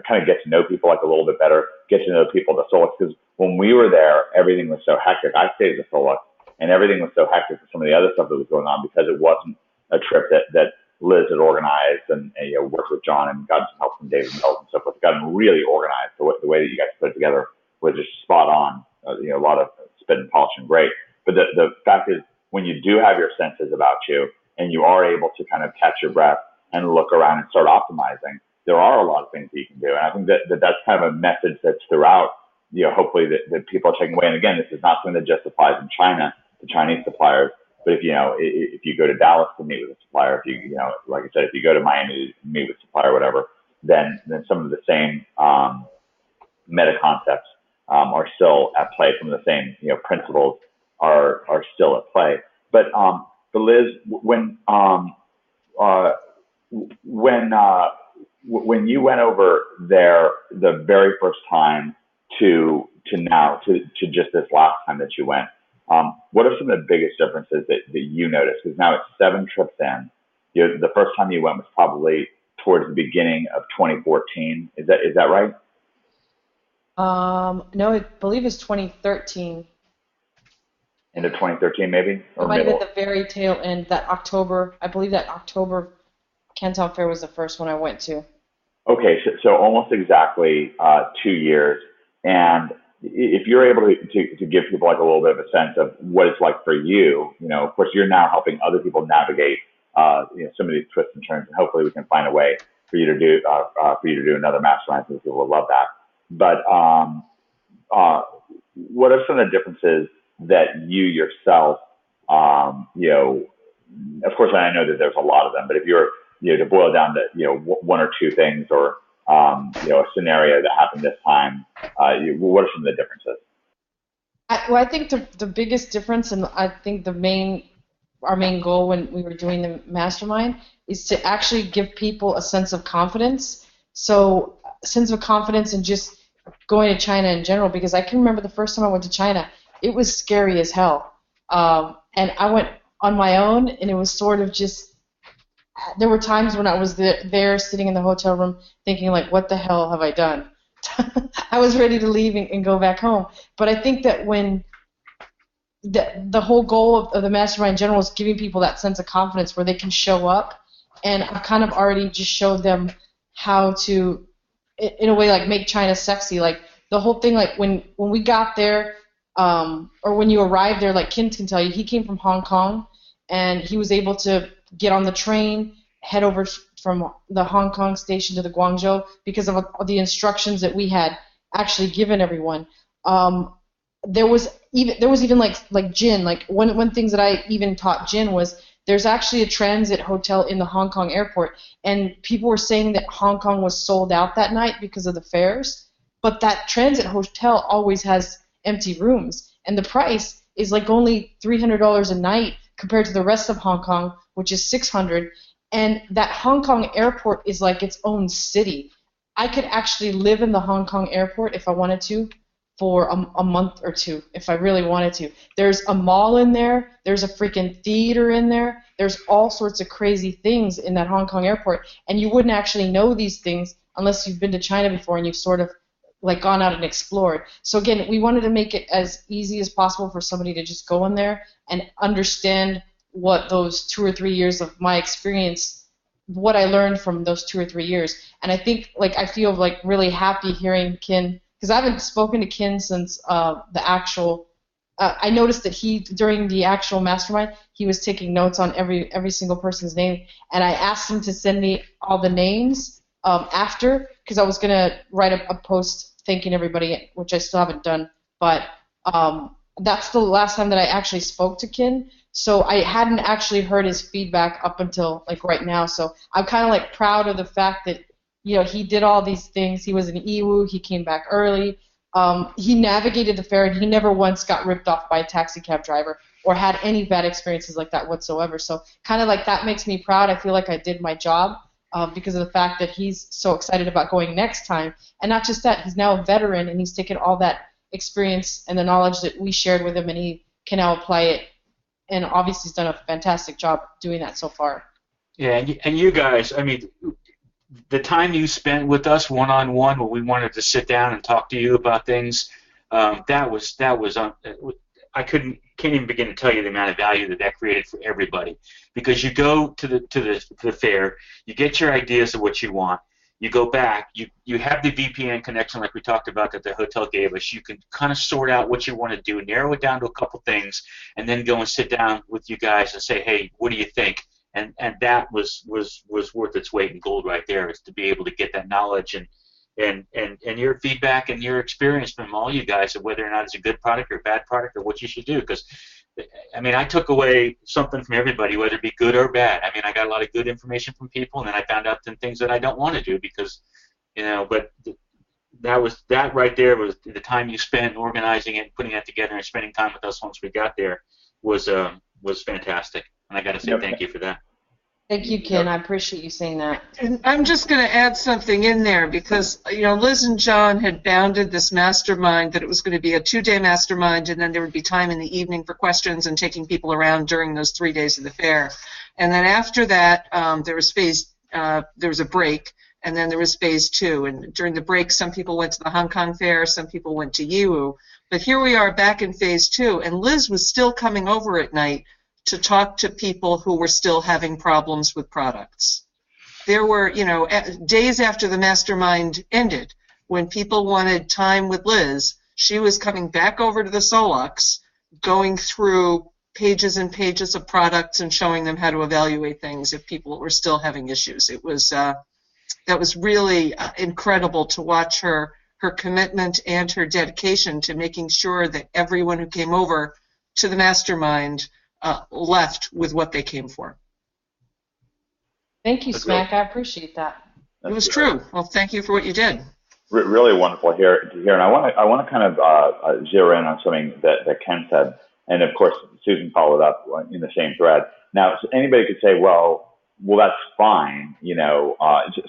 kind of get to know people like a little bit better, get to know people at the Solix, because when we were there, everything was so hectic. I stayed at the Solix, and everything was so hectic with some of the other stuff that was going on, because it wasn't a trip that Liz had organized and worked with John and got some help from David Mills and so forth. Gotten really organized. The way that you guys put it together was just spot on. A lot of spit and polish and great. But the fact is, when you do have your senses about you and you are able to kind of catch your breath and look around and start optimizing, there are a lot of things that you can do. And I think that's kind of a message that's throughout, hopefully that people are taking away. And again, this is not something that just applies in China to Chinese suppliers. But if you go to Dallas to meet with a supplier, if you like I said, if you go to Miami to meet with a supplier or whatever, then some of the same meta concepts are still at play. Some of the same principles are still at play. But Liz, when you went over there the very first time to just this last time that you went, what are some of the biggest differences that you noticed? Because now it's 7 trips in. The first time you went was probably towards the beginning of 2014. Is that right? No, I believe it's 2013. Into 2013, maybe? Or it might have been the very tail end, that October. I believe that October Canton Fair was the first one I went to. Okay, so almost exactly 2 years. And if you're able to give people like a little bit of a sense of what it's like for you, of course, you're now helping other people navigate, some of these twists and turns, and hopefully we can find a way for you to do another mastermind, because people will love that. But what are some of the differences that you yourself, of course, I know that there's a lot of them, but if you're, to boil down to, one or two things, or a scenario that happened this time, what are some of the differences? I think the biggest difference, and I think our main goal when we were doing the mastermind, is to actually give people a sense of confidence. So, a sense of confidence in just going to China in general, because I can remember the first time I went to China, it was scary as hell. And I went on my own, and it was sort of just, there were times when I was there sitting in the hotel room thinking, like, what the hell have I done? I was ready to leave and go back home. But I think that when the whole goal of the mastermind in general is giving people that sense of confidence where they can show up, and I've kind of already just showed them how to, in a way, like, make China sexy. Like, the whole thing, like, when we got there, or when you arrive there, like Ken can tell you, he came from Hong Kong, and he was able to get on the train, head over from the Hong Kong station to the Guangzhou because of the instructions that we had actually given everyone. There was even like Jin. Like one things that I even taught Jin was there's actually a transit hotel in the Hong Kong airport, and people were saying that Hong Kong was sold out that night because of the fares, but that transit hotel always has empty rooms, and the price is like only $300 a night compared to the rest of Hong Kong, which is $600. And that Hong Kong airport is like its own city. I could actually live in the Hong Kong airport if I wanted to for a month or two, if I really wanted to. There's a mall in there. There's a freaking theater in there. There's all sorts of crazy things in that Hong Kong airport, and you wouldn't actually know these things unless you've been to China before and you've sort of like gone out and explored. So again, we wanted to make it as easy as possible for somebody to just go in there and understand what those 2 or 3 years of my experience, what I learned from those 2 or 3 years. And I think, like, I feel like really happy hearing Ken, because I haven't spoken to Ken since the actual. I noticed that during the actual mastermind, he was taking notes on every single person's name, and I asked him to send me all the names after, because I was gonna write a post thanking everybody, which I still haven't done. But that's the last time that I actually spoke to Ken. So I hadn't actually heard his feedback up until like right now. So I'm kind of like proud of the fact that he did all these things. He was an Iwu. He came back early. He navigated the fair, and he never once got ripped off by a taxi cab driver or had any bad experiences like that whatsoever. So kind of like that makes me proud. I feel like I did my job because of the fact that he's so excited about going next time. And not just that, he's now a veteran, and he's taken all that experience and the knowledge that we shared with him, and he can now apply it. And obviously he's done a fantastic job doing that so far. Yeah, and you guys, I mean, the time you spent with us one-on-one when we wanted to sit down and talk to you about things, that was I can't even begin to tell you the amount of value that created for everybody. Because you go to the fair, you get your ideas of what you want, you go back, you have the VPN connection like we talked about that the hotel gave us. You can kind of sort out what you want to do, narrow it down to a couple things, and then go and sit down with you guys and say, hey, what do you think? And that was worth its weight in gold right there, is to be able to get that knowledge and your feedback and your experience from all you guys of whether or not it's a good product or a bad product or what you should do. Because I mean, I took away something from everybody, whether it be good or bad. I mean, I got a lot of good information from people, and then I found out some things that I don't want to do because, but that right there was the time you spent organizing it, putting that together, and spending time with us once we got there was fantastic. And I got to say thank you for that. Thank you, Ken. I appreciate you saying that. And I'm just going to add something in there because, Liz and John had bounded this mastermind that it was going to be a 2-day mastermind, and then there would be time in the evening for questions and taking people around during those 3 days of the fair. And then after that, there was a break, and then there was phase 2. And during the break, some people went to the Hong Kong fair, some people went to Yiwu. But here we are back in phase 2, and Liz was still coming over at night to talk to people who were still having problems with products. There were, days after the mastermind ended, when people wanted time with Liz, she was coming back over to the Solux, going through pages and pages of products and showing them how to evaluate things if people were still having issues. It was that was really incredible to watch her commitment and her dedication to making sure that everyone who came over to the mastermind left with what they came for. Thank you, Smack. I appreciate that. It was true. Well, thank you for what you did. Really wonderful to hear, and I want to kind of zero in on something that Ken said, and of course Susan followed up in the same thread. Now, anybody could say, well, that's fine,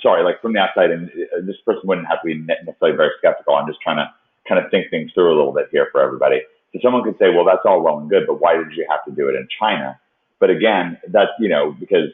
sorry, like from the outside, and this person wouldn't have to be necessarily very skeptical. I'm just trying to kind of think things through a little bit here for everybody. So someone could say, well, that's all well and good, but why did you have to do it in China? But again, that's, because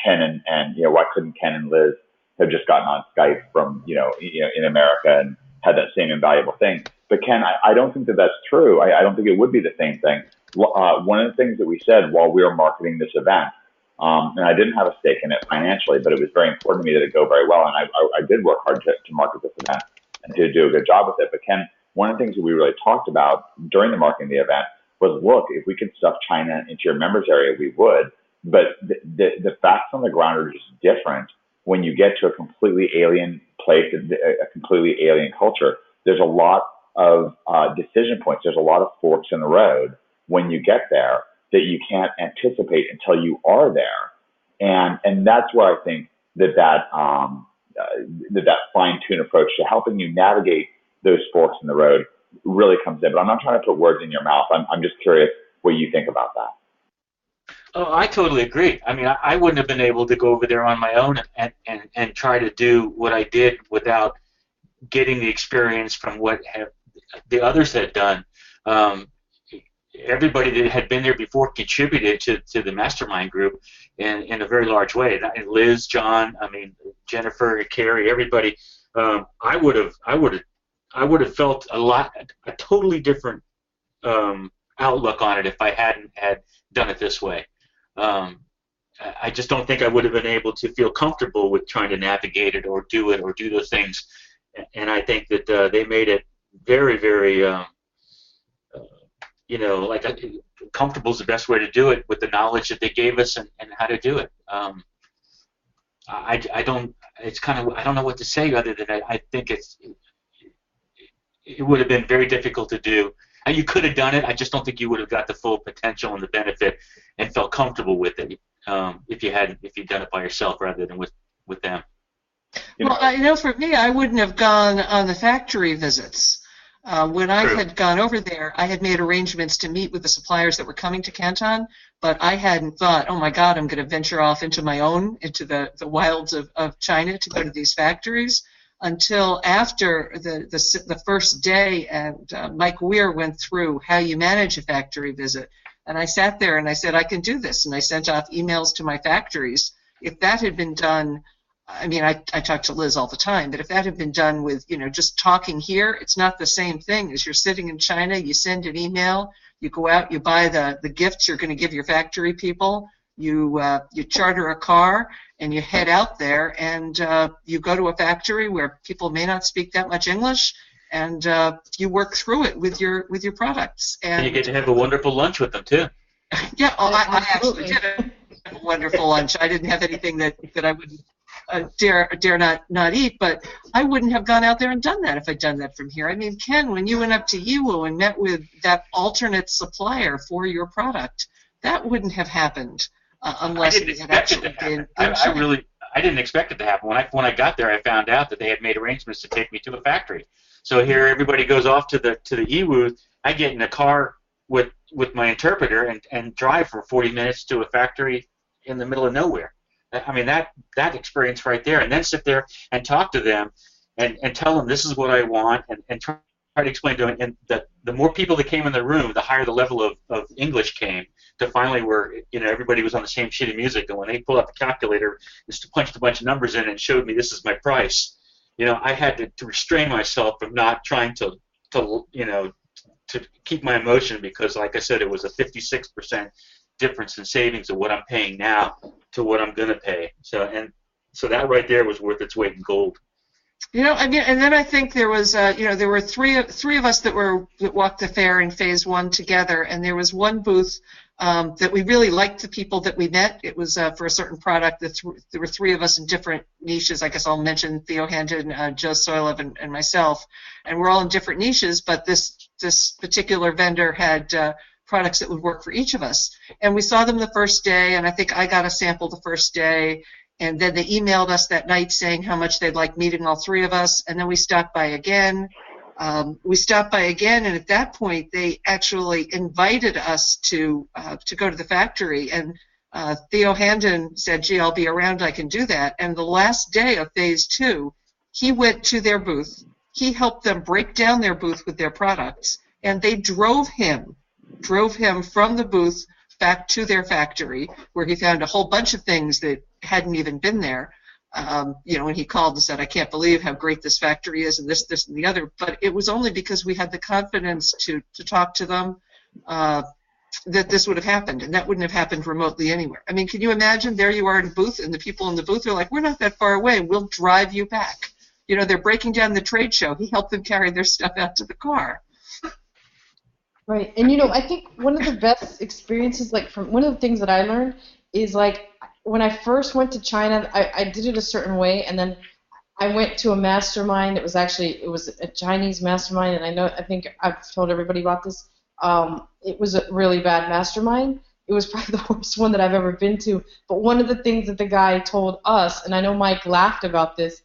Ken and why couldn't Ken and Liz have just gotten on Skype from, in America and had that same invaluable thing? But Ken, I don't think that that's true. I don't think it would be the same thing. One of the things that we said while we were marketing this event, and I didn't have a stake in it financially, but it was very important to me that it go very well. And I did work hard to market this event and to do a good job with it. But Ken, one of the things that we really talked about during the marketing of the event was, look, if we could stuff China into your members area, we would. But the facts on the ground are just different when you get to a completely alien place, a completely alien culture. There's a lot of decision points. There's a lot of forks in the road when you get there that you can't anticipate until you are there. And that's where I think that fine-tuned approach to helping you navigate those forks in the road really comes in. But I'm not trying to put words in your mouth. I'm just curious what you think about that. Oh, I totally agree. I mean, I wouldn't have been able to go over there on my own and try to do what I did without getting the experience from what the others had done. Everybody that had been there before contributed to the mastermind group in a very large way. Liz, John, Jennifer, Carrie, everybody. I would have felt a totally different outlook on it if I hadn't had done it this way. I just don't think I would have been able to feel comfortable with trying to navigate it or do those things. And I think that they made it very, very, comfortable is the best way to do it with the knowledge that they gave us and how to do it. I don't know what to say other than I think it would have been very difficult to do. you could have done it. I just don't think you would have got the full potential and the benefit and felt comfortable with it if you'd done it by yourself rather than with them. Well, I know for me, I wouldn't have gone on the factory visits. When I had gone over there, I had made arrangements to meet with the suppliers that were coming to Canton, but I hadn't thought, oh my God, I'm going to venture off into the wilds of China to go to these factories until after the first day, and Mike Weir went through how you manage a factory visit. And I sat there and I said, I can do this. And I sent off emails to my factories. If that had been done, I mean, I talk to Liz all the time, but if that had been done with, just talking here, it's not the same thing as you're sitting in China, you send an email, you go out, you buy the gifts you're going to give your factory people, you charter a car, and you head out there, and you go to a factory where people may not speak that much English, and you work through it with your products. And you get to have a wonderful lunch with them, too. Yeah, I actually did a wonderful lunch. I didn't have anything that I wouldn't dare not eat, but I wouldn't have gone out there and done that if I'd done that from here. I mean, Ken, when you went up to Yiwu and met with that alternate supplier for your product, that wouldn't have happened unless it had actually been. I didn't expect it to happen. When I got there, I found out that they had made arrangements to take me to a factory. So here, everybody goes off to the Yiwu. I get in a car with my interpreter and drive for 40 minutes to a factory in the middle of nowhere. I mean, that experience right there, and then sit there and talk to them and tell them this is what I want, and try to explain to them. And the more people that came in the room, the higher the level of English came, to finally where everybody was on the same sheet of music. And when they pulled out the calculator, just punched a bunch of numbers in and showed me this is my price, I had to restrain myself from not trying to keep my emotion, because, like I said, it was a 56% difference in savings of what I'm paying now to what I'm going to pay. So that right there was worth its weight in gold. I mean, and then I think there was, there were three of us that walked the fair in phase one together, and there was one booth that we really liked the people that we met. It was for a certain product. There were three of us in different niches. I guess I'll mention Theo Handon, Joe Soilev, and myself, and we're all in different niches. But this particular vendor had products that would work for each of us. And we saw them the first day, and I think I got a sample the first day, and then they emailed us that night saying how much they'd like meeting all three of us, and then we stopped by again. And at that point, they actually invited us to go to the factory, and Theo Handon said, gee, I'll be around, I can do that. And the last day of phase two, he went to their booth, he helped them break down their booth with their products, and they drove him from the booth back to their factory, where he found a whole bunch of things that hadn't even been there. And he called and said, I can't believe how great this factory is, and this, and the other. But it was only because we had the confidence to talk to them that this would have happened, and that wouldn't have happened remotely anywhere. I mean, can you imagine? There you are in a booth, and the people in the booth are like, we're not that far away, we'll drive you back. They're breaking down the trade show. He helped them carry their stuff out to the car. Right, and I think one of the best experiences, from one of the things that I learned is when I first went to China, I did it a certain way, and then I went to a mastermind. It was a Chinese mastermind, and I think I've told everybody about this. It was a really bad mastermind. It was probably the worst one that I've ever been to. But one of the things that the guy told us, and I know Mike laughed about this,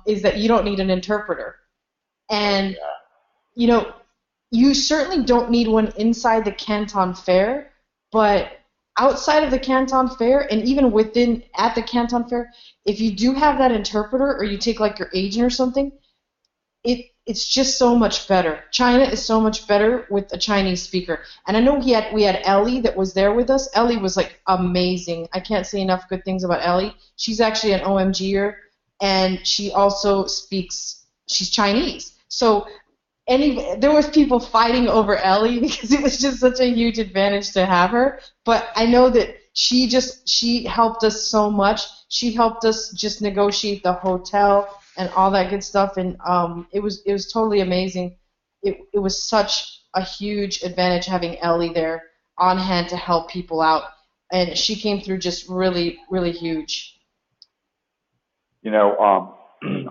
is that you don't need an interpreter, and you certainly don't need one inside the Canton Fair, but outside of the Canton Fair, and even at the Canton Fair, if you do have that interpreter, or you take your agent or something, it's just so much better. China is so much better with a Chinese speaker. And I know we had Ellie that was there with us. Ellie was amazing. I can't say enough good things about Ellie. She's actually an OMGer, and she also she's Chinese. So there was people fighting over Ellie because it was just such a huge advantage to have her. But I know that she helped us so much. She helped us just negotiate the hotel and all that good stuff, and it was totally amazing. It was such a huge advantage having Ellie there on hand to help people out, and she came through just really, really huge.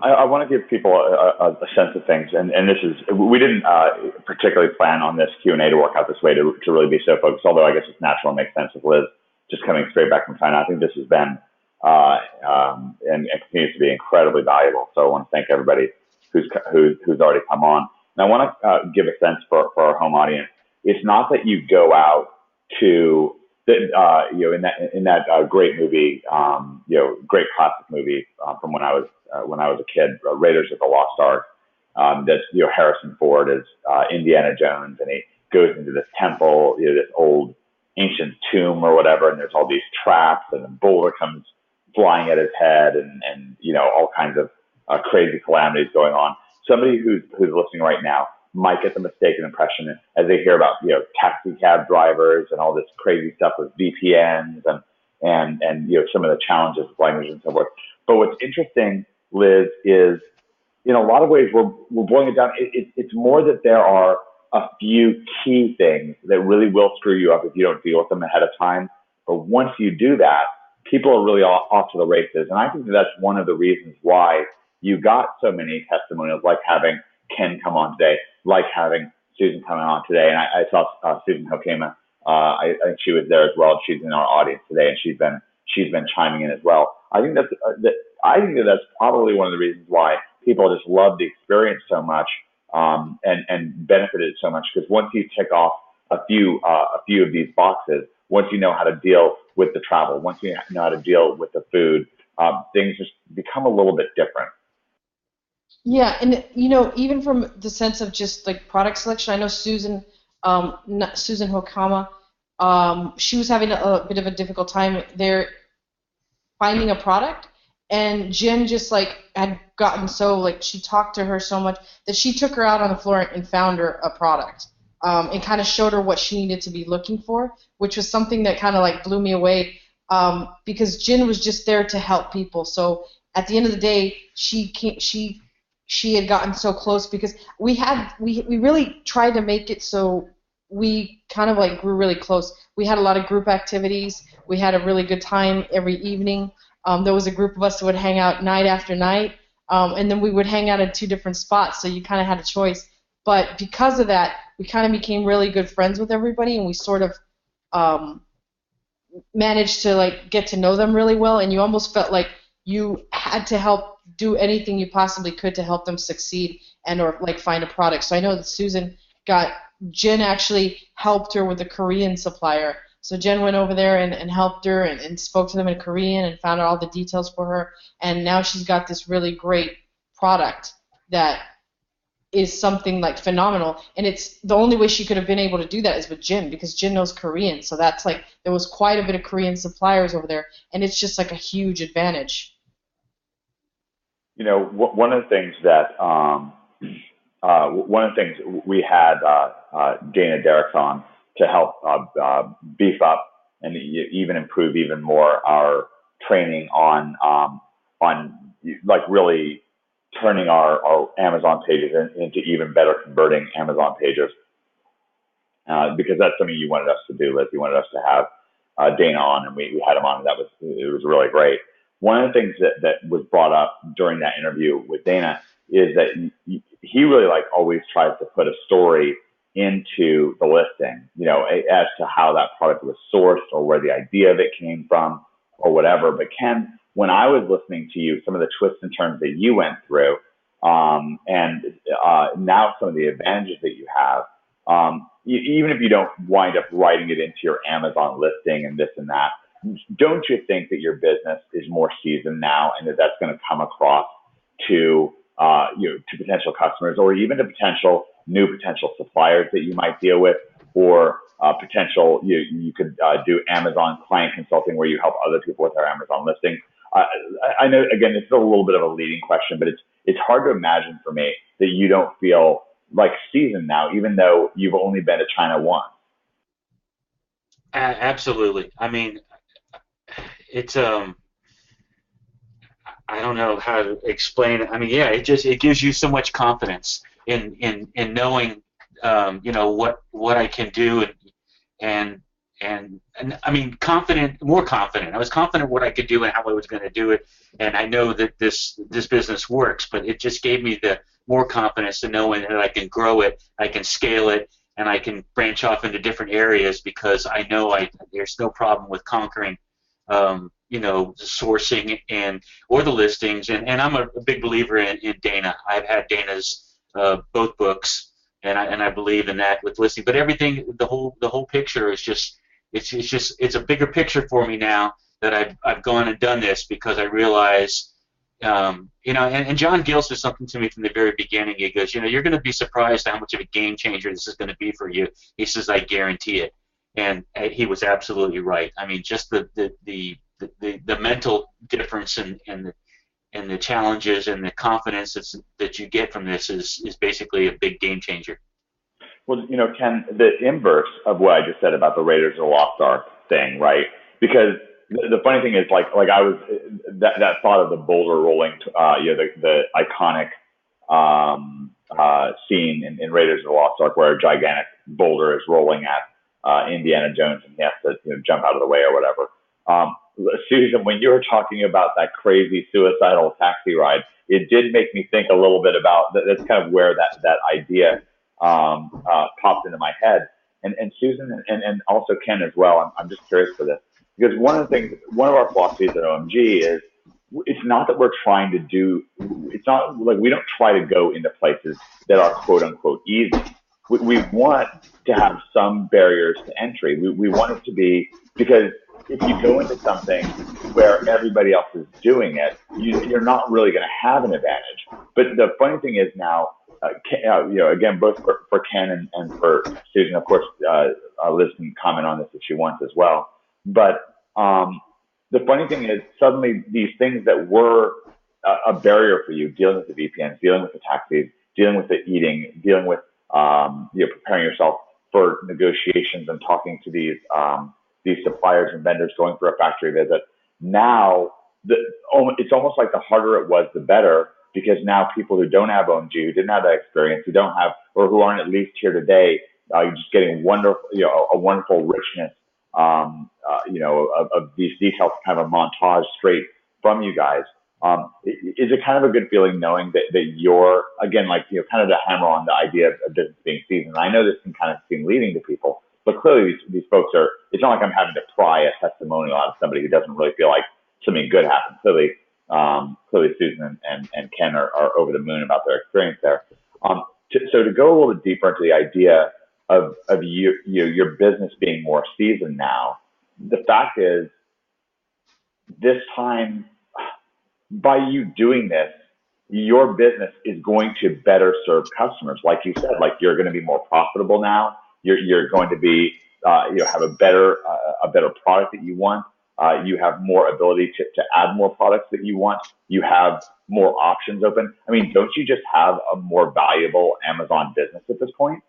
I want to give people a sense of things, and this is, we didn't particularly plan on this Q&A to work out this way to really be so focused, although I guess it's natural and makes sense with Liz just coming straight back from China. I think this has been and continues to be incredibly valuable. So I want to thank everybody who's already come on. And I want to give a sense for our home audience. It's not that you go out to in that great movie, great classic movie from when I was a kid, Raiders of the Lost Ark. That's Harrison Ford is Indiana Jones, and he goes into this temple, this old ancient tomb or whatever, and there's all these traps, and a boulder comes flying at his head, and all kinds of crazy calamities going on. Somebody who's listening right now might get the mistaken impression as they hear about taxi cab drivers and all this crazy stuff with VPNs and some of the challenges with language and so forth. But what's interesting, Liz, is in a lot of ways we're boiling it down. It's more that there are a few key things that really will screw you up if you don't deal with them ahead of time. But once you do that, people are really off to the races. And I think that's one of the reasons why you got so many testimonials, like having Ken come on today, like having Susan coming on today. And I saw Susan Hokema. I think she was there as well. She's in our audience today, and she's been chiming in as well. I think that's probably one of the reasons why people just love the experience so much and benefited so much. Because once you tick off a few of these boxes, once you know how to deal with the travel, once you know how to deal with the food, things just become a little bit different. Yeah, and even from the sense of just like product selection, I know Susan Hokama, she was having a bit of a difficult time there finding a product, and Jen just had gotten so she talked to her so much that she took her out on the floor and found her a product, and kind of showed her what she needed to be looking for, which was something that kind of blew me away, because Jen was just there to help people. So at the end of the day, she had gotten so close because we really tried to make it so we kind of grew really close. We had a lot of group activities. We had a really good time every evening. There was a group of us that would hang out night after night, and then we would hang out at 2 different spots, so you kind of had a choice. But because of that, we kind of became really good friends with everybody, and we sort of managed to get to know them really well, and you almost felt like you had to help do anything you possibly could to help them succeed and or find a product. So I know that Jen actually helped her with a Korean supplier. So Jen went over there and helped her and spoke to them in Korean and found out all the details for her. And now she's got this really great product that is something phenomenal. And it's the only way she could have been able to do that is with Jen, because Jen knows Korean. So that's there was quite a bit of Korean suppliers over there, and it's just a huge advantage. One of the things that we had Dana Derricks on to help beef up and even improve even more our training on really turning our Amazon pages into even better converting Amazon pages, because that's something you wanted us to do, Liz. You wanted us to have Dana on, and we had him on, and it was really great. One of the things that was brought up during that interview with Dana is that he really always tries to put a story into the listing, as to how that product was sourced or where the idea of it came from or whatever. But Ken, when I was listening to you, some of the twists and turns that you went through, and now some of the advantages that you have, even if you don't wind up writing it into your Amazon listing and this and that, don't you think that your business is more seasoned now, and that's going to come across to to potential customers, or even to new potential suppliers that you might deal with, or potential you could do Amazon client consulting where you help other people with their Amazon listings? I know, again, this is a little bit of a leading question, but it's hard to imagine for me that you don't feel seasoned now, even though you've only been to China once. Absolutely. I mean, it's I don't know how to explain it. I mean, yeah, it gives you so much confidence in knowing what I can do and I mean, more confident. I was confident what I could do and how I was going to do it, and I know that this business works. But it just gave me the more confidence to knowing that I can grow it, I can scale it, and I can branch off into different areas because I know there's no problem with conquering, the sourcing or the listings. And I'm a big believer in Dana. I've had Dana's both books, and I believe in that with listing. But everything, the whole picture is just. It's a bigger picture for me now that I've gone and done this because I realize, and John Gill said something to me from the very beginning. He goes, you're going to be surprised how much of a game changer this is going to be for you. He says, I guarantee it. And he was absolutely right. I mean, just the mental difference and the challenges and the confidence that you get from this is basically a big game changer. Well, Ken, the inverse of what I just said about the Raiders of the Lost Ark thing, right? Because the funny thing is, like I was that thought of the boulder rolling, the iconic scene in Raiders of the Lost Ark where a gigantic boulder is rolling at Indiana Jones and he has to jump out of the way or whatever. Susan, when you were talking about that crazy suicidal taxi ride, it did make me think a little bit about that's kind of where that idea popped into my head. And Susan and also Ken as well, I'm just curious for this. Because one of our philosophies at OMG is it's not that we're trying to it's not like we don't try to go into places that are quote unquote easy. We want to have some barriers to entry. We want it to be, because if you go into something where everybody else is doing it, you're not really going to have an advantage. But the funny thing is now, again, both for Ken and for Susan, of course, Liz can comment on this if she wants as well. But the funny thing is, suddenly these things that were a barrier for you, dealing with the VPNs, dealing with the taxis, dealing with the eating, dealing with preparing yourself for negotiations and talking to these suppliers and vendors, going for a factory visit. Now, it's almost like the harder it was, the better, because now people who don't have OMG, who didn't have that experience, who don't have, or who aren't at least here today, you're just getting a wonderful richness, of these details, kind of a montage straight from you guys. Is it kind of a good feeling knowing that you're, again, kind of to hammer on the idea of business being seasoned? I know this can kind of seem leading to people, but clearly these folks are, it's not like I'm having to pry a testimonial out of somebody who doesn't really feel like something good happened. Clearly Susan and Ken are over the moon about their experience there. So to go a little bit deeper into the idea of your business being more seasoned now, the fact is, this time, by you doing this, your business is going to better serve customers. Like you said, you're going to be more profitable now. You're going to be, have a better product that you want. You have more ability to add more products that you want. You have more options open. I mean, don't you just have a more valuable Amazon business at this point?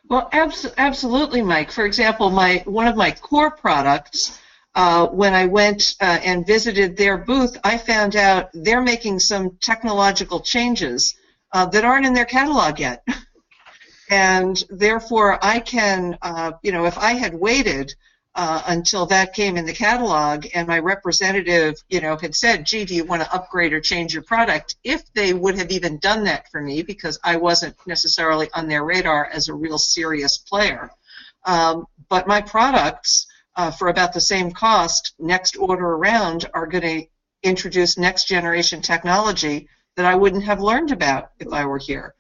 Well, absolutely, Mike. For example, one of my core products, when I went and visited their booth, I found out they're making some technological changes that aren't in their catalog yet. And therefore, I can, if I had waited until that came in the catalog and my representative, had said, gee, do you want to upgrade or change your product? If they would have even done that for me, because I wasn't necessarily on their radar as a real serious player. But my products, for about the same cost, next order around, are going to introduce next generation technology that I wouldn't have learned about if I were here.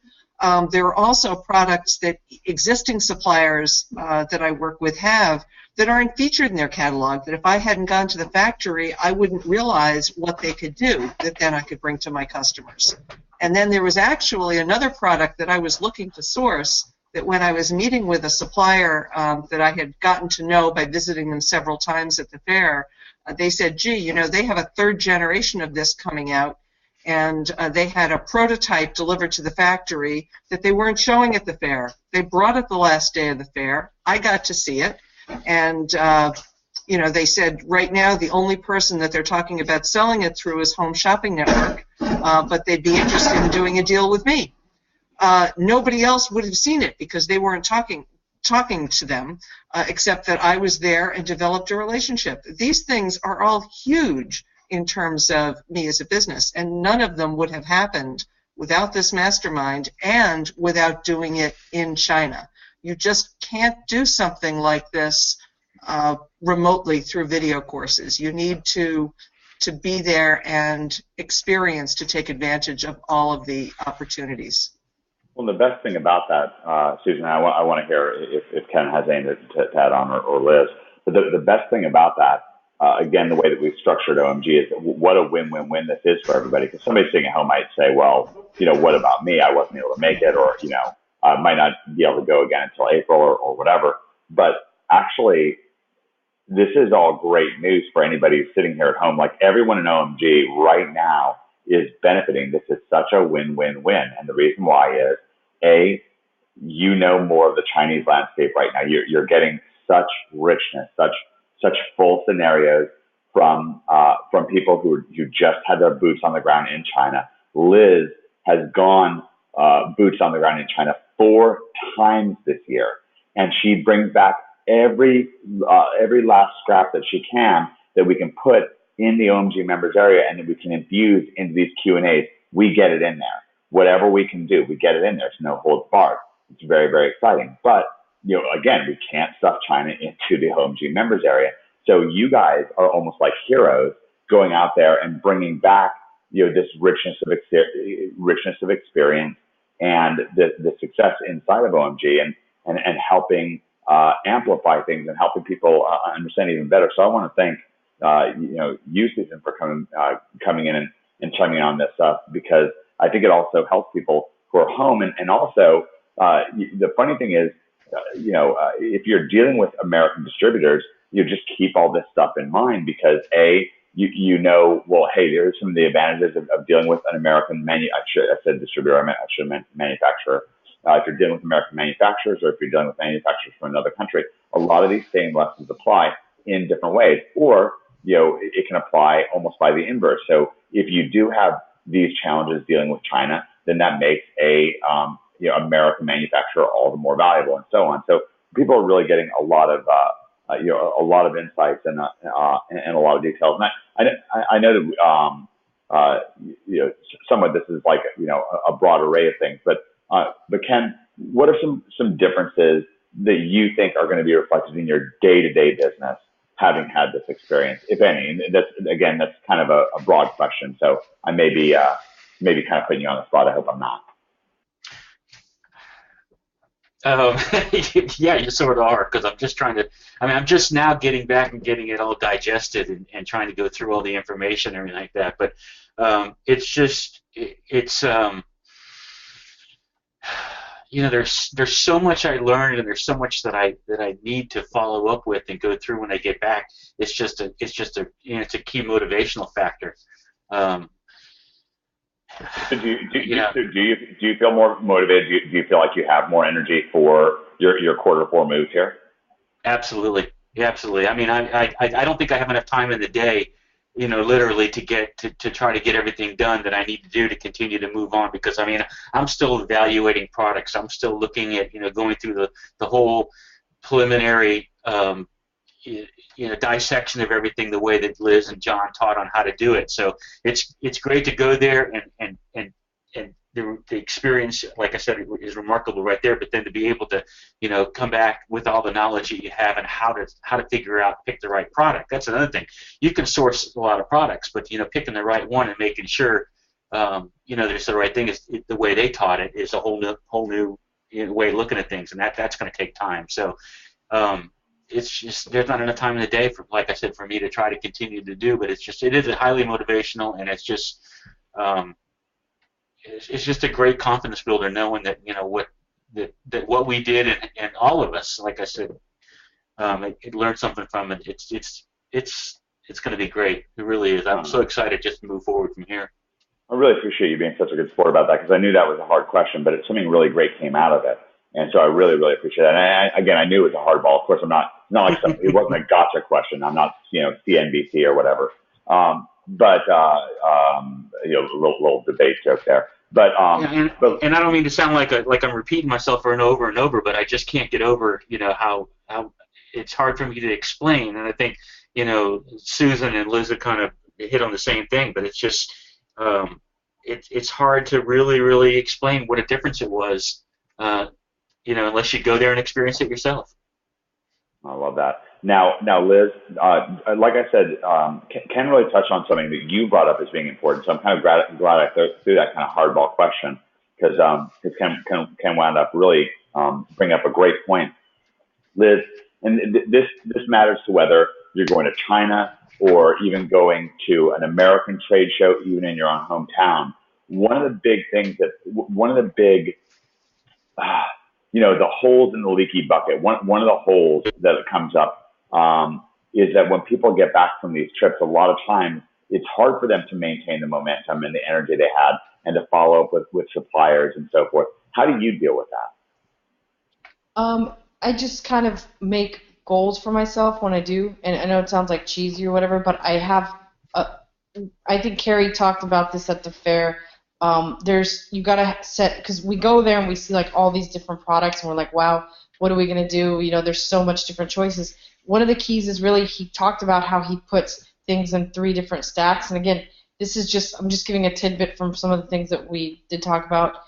There are also products that existing suppliers that I work with have that aren't featured in their catalog, that if I hadn't gone to the factory, I wouldn't realize what they could do, that then I could bring to my customers. And then there was actually another product that I was looking to source that when I was meeting with a supplier that I had gotten to know by visiting them several times at the fair, they said, gee, they have a third generation of this coming out, and they had a prototype delivered to the factory that they weren't showing at the fair. They brought it the last day of the fair. I got to see it, and they said right now the only person that they're talking about selling it through is Home Shopping Network, but they'd be interested in doing a deal with me. Nobody else would have seen it because they weren't talking talking to them, except that I was there and developed a relationship. These things are all huge in terms of me as a business, and none of them would have happened without this mastermind and without doing it in China. You just can't do something like this remotely through video courses. You need to be there and experience to take advantage of all of the opportunities. Well, the best thing about that, Susan, I want to hear if Ken has anything to add on, or Liz. But the best thing about that, again, the way that we've structured OMG is what a win-win-win this is for everybody. Because somebody sitting at home might say, well, what about me? I wasn't able to make it, or, I might not be able to go again until April or whatever. But actually, this is all great news for anybody who's sitting here at home. Like, everyone in OMG right now is benefiting. This is such a win-win-win. And the reason why is, A, more of the Chinese landscape right now. You're getting such richness, such full scenarios from people who just had their boots on the ground in China. Liz has gone boots on the ground in China 4 times this year, and she brings back every last scrap that she can that we can put in the OMG members area and that we can infuse into these Q&As. We get it in there. Whatever we can do, we get it in there. It's no holds barred. It's very, very exciting. But, again, we can't stuff China into the OMG members area. So you guys are almost like heroes going out there and bringing back, this richness of experience and the success inside of OMG and helping amplify things and helping people understand even better. So I want to thank you, Susan, for coming in and chiming in on this stuff, because I think it also helps people who are home. And also, the funny thing is, if you're dealing with American distributors, you just keep all this stuff in mind, because well, hey, there's some of the advantages of dealing with an American manufacturer. I said distributor, I should have meant manufacturer. If you're dealing with American manufacturers, or if you're dealing with manufacturers from another country, a lot of these same lessons apply in different ways, or it can apply almost by the inverse. So if you do have these challenges dealing with China, then that makes American manufacturer all the more valuable, and so on. So people are really getting a lot of insights and a lot of details. And I know that some of this is like a broad array of things, but Ken, what are some differences that you think are going to be reflected in your day-to-day business, having had this experience, if any? And that's kind of a broad question, so I may be kind of putting you on the spot. I hope I'm not. Yeah, you sort of are, because I'm just I'm just now getting back and getting it all digested and trying to go through all the information and everything like that. But there's so much I learned, and there's so much that I need to follow up with and go through when I get back. It's just a key motivational factor. So do you feel more motivated? Do you feel like you have more energy for your Q4 moves here? Absolutely. Yeah, absolutely. I mean, I don't think I have enough time in the day, literally to try to get everything done that I need to do to continue to move on, because I'm still evaluating products. I'm still looking at, going through the whole preliminary dissection of everything, the way that Liz and John taught on how to do it. So it's great to go there, and the experience, like I said, is remarkable right there. But then to be able to, come back with all the knowledge that you have and how to pick the right product. That's another thing. You can source a lot of products, but picking the right one and making sure there's the right thing is the way they taught it is a whole new way of looking at things, and that's going to take time. So it's just there's not enough time in the day for, like I said, for me to try to continue to do. But it is highly motivational, and it's just a great confidence builder knowing that that what we did and all of us, like I said, it learned something from it. It's going to be great. It really is. I'm so excited just to move forward from here. I really appreciate you being such a good sport about that, because I knew that was a hard question, but something really great came out of it. And so I really, really appreciate that. And I knew it was a hard ball. Of course, it's not like it wasn't a gotcha question. I'm not, CNBC or whatever. But a little debate joke there. But Yeah, and I don't mean to sound like I'm repeating myself over and over, but I just can't get over, how it's hard for me to explain. And I think, Susan and Liz have kind of hit on the same thing, but it's just it's hard to really explain what a difference it was, unless you go there and experience it yourself. I love that. Now, Liz, like I said, Ken really touched on something that you brought up as being important. So I'm kind of glad I threw that kind of hardball question because Ken wound up really bringing up a great point. Liz, and this matters to whether you're going to China or even going to an American trade show, even in your own hometown. One of the big the holes in the leaky bucket. One of the holes that comes up is that when people get back from these trips, a lot of times it's hard for them to maintain the momentum and the energy they had and to follow up with suppliers and so forth. How do you deal with that? I just kind of make goals for myself when I do, and I know it sounds like cheesy or whatever, but I think Carrie talked about this at the fair. You gotta set, because we go there and we see like all these different products and we're like, wow, what are we gonna do? There's so much different choices. One of the keys is really, he talked about how he puts things in 3 different stacks. And again, I'm just giving a tidbit from some of the things that we did talk about.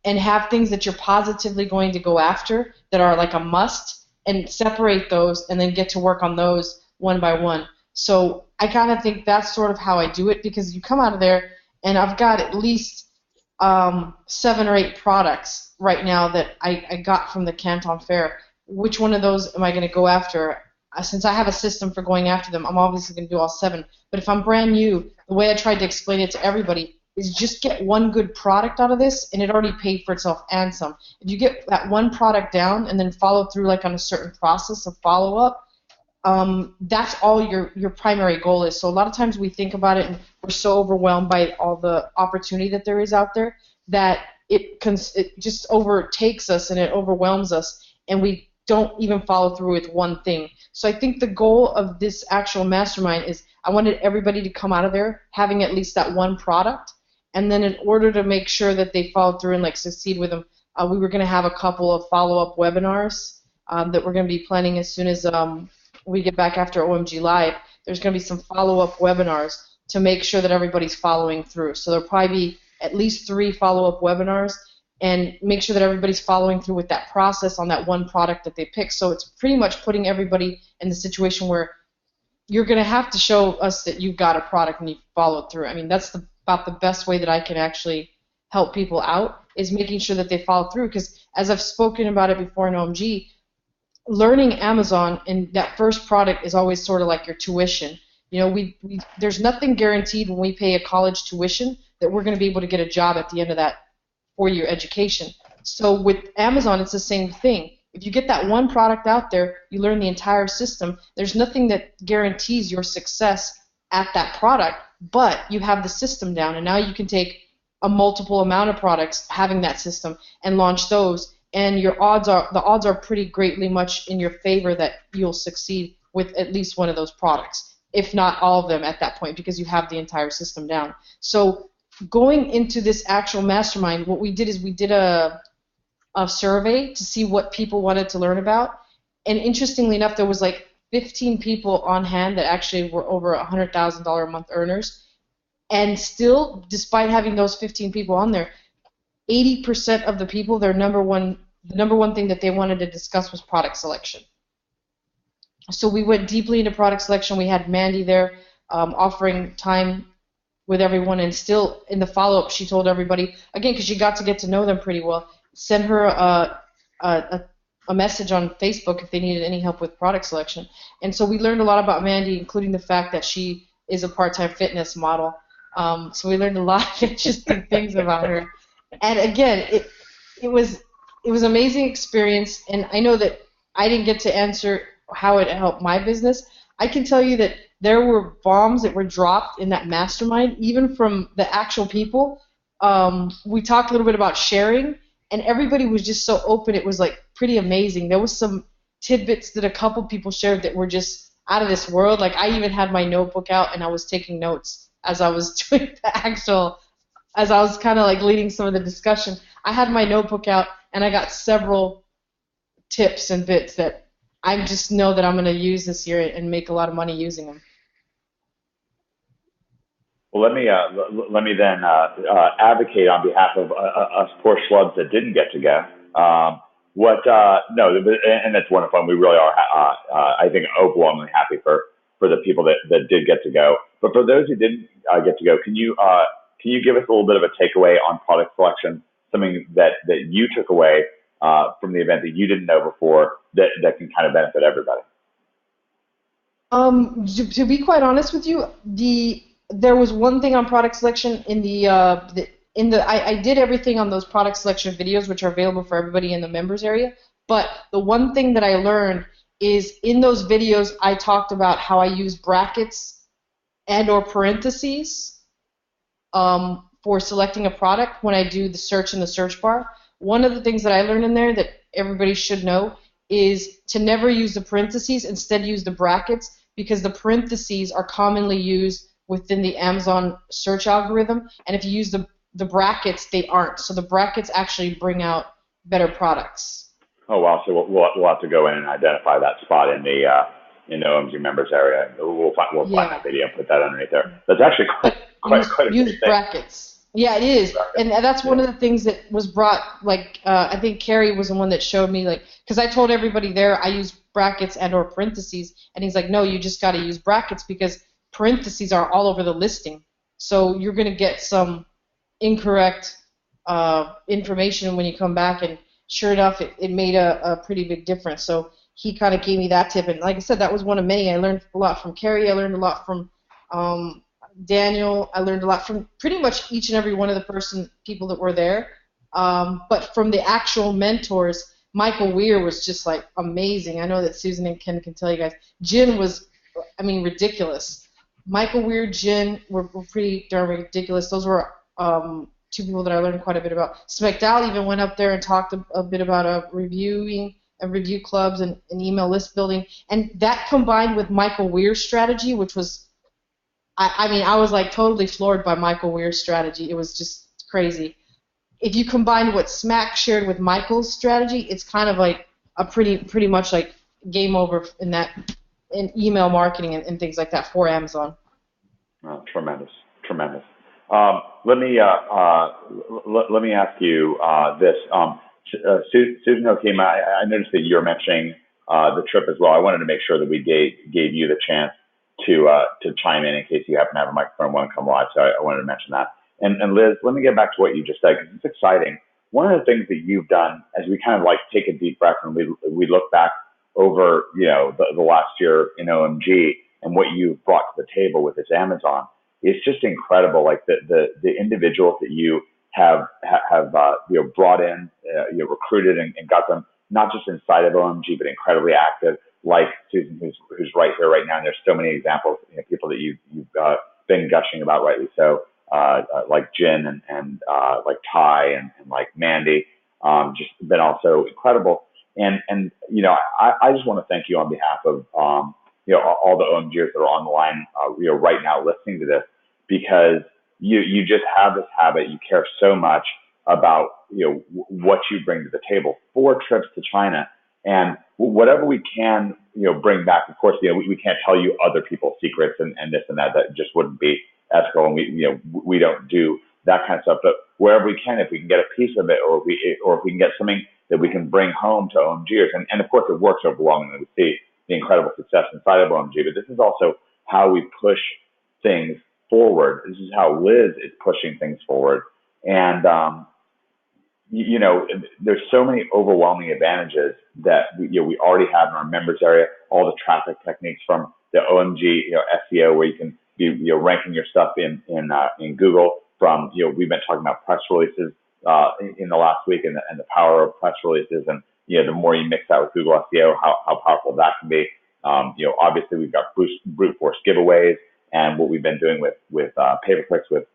And have things that you're positively going to go after that are like a must, and separate those and then get to work on those one by one. So I kind of think that's sort of how I do it, because you come out of there and I've got at least 7 or 8 products right now that I got from the Canton Fair. Which one of those am I going to go after? Since I have a system for going after them, I'm obviously going to do all 7. But if I'm brand new, the way I tried to explain it to everybody is just get one good product out of this, and it already paid for itself and some. If you get that one product down and then follow through like on a certain process of follow-up, that's all your primary goal is. So a lot of times we think about it and we're so overwhelmed by all the opportunity that there is out there that it just overtakes us and it overwhelms us, and we don't even follow through with one thing. So I think the goal of this actual mastermind is I wanted everybody to come out of there having at least that one product, and then in order to make sure that they follow through and like succeed with them, we were going to have a couple of follow-up webinars that we're going to be planning as soon as we get back after OMG Live. There's going to be some follow-up webinars to make sure that everybody's following through. So there'll probably be at least 3 follow-up webinars, and make sure that everybody's following through with that process on that one product that they pick. So it's pretty much putting everybody in the situation where you're going to have to show us that you've got a product and you've followed through. I mean, that's about the best way that I can actually help people out, is making sure that they follow through. Because as I've spoken about it before in OMG, learning Amazon and that first product is always sort of like your tuition. There's nothing guaranteed when we pay a college tuition that we're going to be able to get a job at the end of that 4-year education. So with Amazon, it's the same thing. If you get that one product out there, you learn the entire system. There's nothing that guarantees your success at that product, but you have the system down, and now you can take a multiple amount of products having that system and launch those, and the odds are pretty greatly much in your favor that you'll succeed with at least one of those products, if not all of them at that point, because you have the entire system down. So going into this actual mastermind, what we did is we did a survey to see what people wanted to learn about, and interestingly enough, there was like 15 people on hand that actually were over $100,000 a month earners, and still, despite having those 15 people on there, 80% of the people, the number one thing that they wanted to discuss was product selection. So we went deeply into product selection. We had Mandy there offering time with everyone, and still in the follow-up she told everybody, again, because she got to get to know them pretty well, send her a message on Facebook if they needed any help with product selection. And so we learned a lot about Mandy, including the fact that she is a part-time fitness model. So we learned a lot of interesting things about her. And again, it was an amazing experience, and I know that I didn't get to answer how it helped my business. I can tell you that there were bombs that were dropped in that mastermind, even from the actual people. We talked a little bit about sharing, and everybody was just so open. It was like pretty amazing. There was some tidbits that a couple people shared that were just out of this world. Like I even had my notebook out and I was taking notes as I was doing the actual as I was kind of like leading some of the discussion, I had my notebook out and I got several tips and bits that I just know that I'm going to use this year and make a lot of money using them. Well, let me then advocate on behalf of us poor schlubs that didn't get to go. No, and that's wonderful. And we really are, I think, overwhelmingly happy for the people that did get to go. But for those who didn't get to go, can you give us a little bit of a takeaway on product selection, something that you took away from the event that you didn't know before that can kind of benefit everybody? To be quite honest with you, there was one thing on product selection I did everything on those product selection videos, which are available for everybody in the members area. But the one thing that I learned is in those videos, I talked about how I use brackets and/or parentheses for selecting a product when I do the search in the search bar. One of the things that I learned in there that everybody should know is to never use the parentheses, instead use the brackets, because the parentheses are commonly used within the Amazon search algorithm, and if you use the brackets, they aren't. So the brackets actually bring out better products. Oh wow! So we'll have to go in and identify that spot in the OMG members area. We'll find that video and put that underneath there. That's actually quite a use good thing. Brackets. Yeah, it is, and that's one of the things that was brought. Like I think Carrie was the one that showed me, like, because I told everybody there I use brackets and/or parentheses, and he's like, no, you just got to use brackets because parentheses are all over the listing, so you're going to get some incorrect information when you come back, and sure enough, it made a pretty big difference. So he kind of gave me that tip, and like I said, that was one of many. I learned a lot from Carrie. I learned a lot from Daniel. I learned a lot from pretty much each and every one of the people that were there. But from the actual mentors, Michael Weir was just like amazing. I know that Susan and Ken can tell you guys. Jin was, ridiculous. Michael Weir, Jin were pretty darn ridiculous. Those were two people that I learned quite a bit about. Smecdal even went up there and talked a bit about reviewing and review clubs and email list building. And that combined with Michael Weir's strategy, which was, I was like totally floored by Michael Weir's strategy. It was just crazy. If you combine what Smack shared with Michael's strategy, it's kind of like a pretty much like game over in email marketing and things like that for Amazon. Oh, tremendous. Let me ask you this. Susan O'Keefe, I noticed that you're mentioning the trip as well. I wanted to make sure that we gave you the chance to chime in case you happen to have a microphone and want to come live. So I wanted to mention that. And Liz, let me get back to what you just said because it's exciting. One of the things that you've done as we kind of like take a deep breath and we look back over the last year in OMG and what you've brought to the table with this Amazon, it's just incredible. Like the individuals that you have brought in, recruited and got them not just inside of OMG but incredibly active. Like Susan, who's right here right now. And there's so many examples, people that you've been gushing about, rightly so, like Jin and like Ty and like Mandy, just been also incredible. And I just want to thank you on behalf of all the OMGers that are on the line right now listening to this, because you just have this habit. You care so much about what you bring to the table. 4 trips to China, and whatever we can bring back. Of course, we can't tell you other people's secrets and this and that. That just wouldn't be ethical, and we don't do that kind of stuff. But wherever we can, if we can get a piece of it, or if we can get something that we can bring home to OMGers, and of course it works overwhelmingly. We see the incredible success inside of OMG, but this is also how we push things forward. This is how Liz is pushing things forward, and there's so many overwhelming advantages that we already have in our members area. All the traffic techniques from the OMG SEO, where you can be ranking your stuff in Google. From we've been talking about press releases in the last week and the power of press releases, and the more you mix that with Google SEO, how powerful that can be. Obviously we've got brute force giveaways and what we've been doing with pay-per-clicks with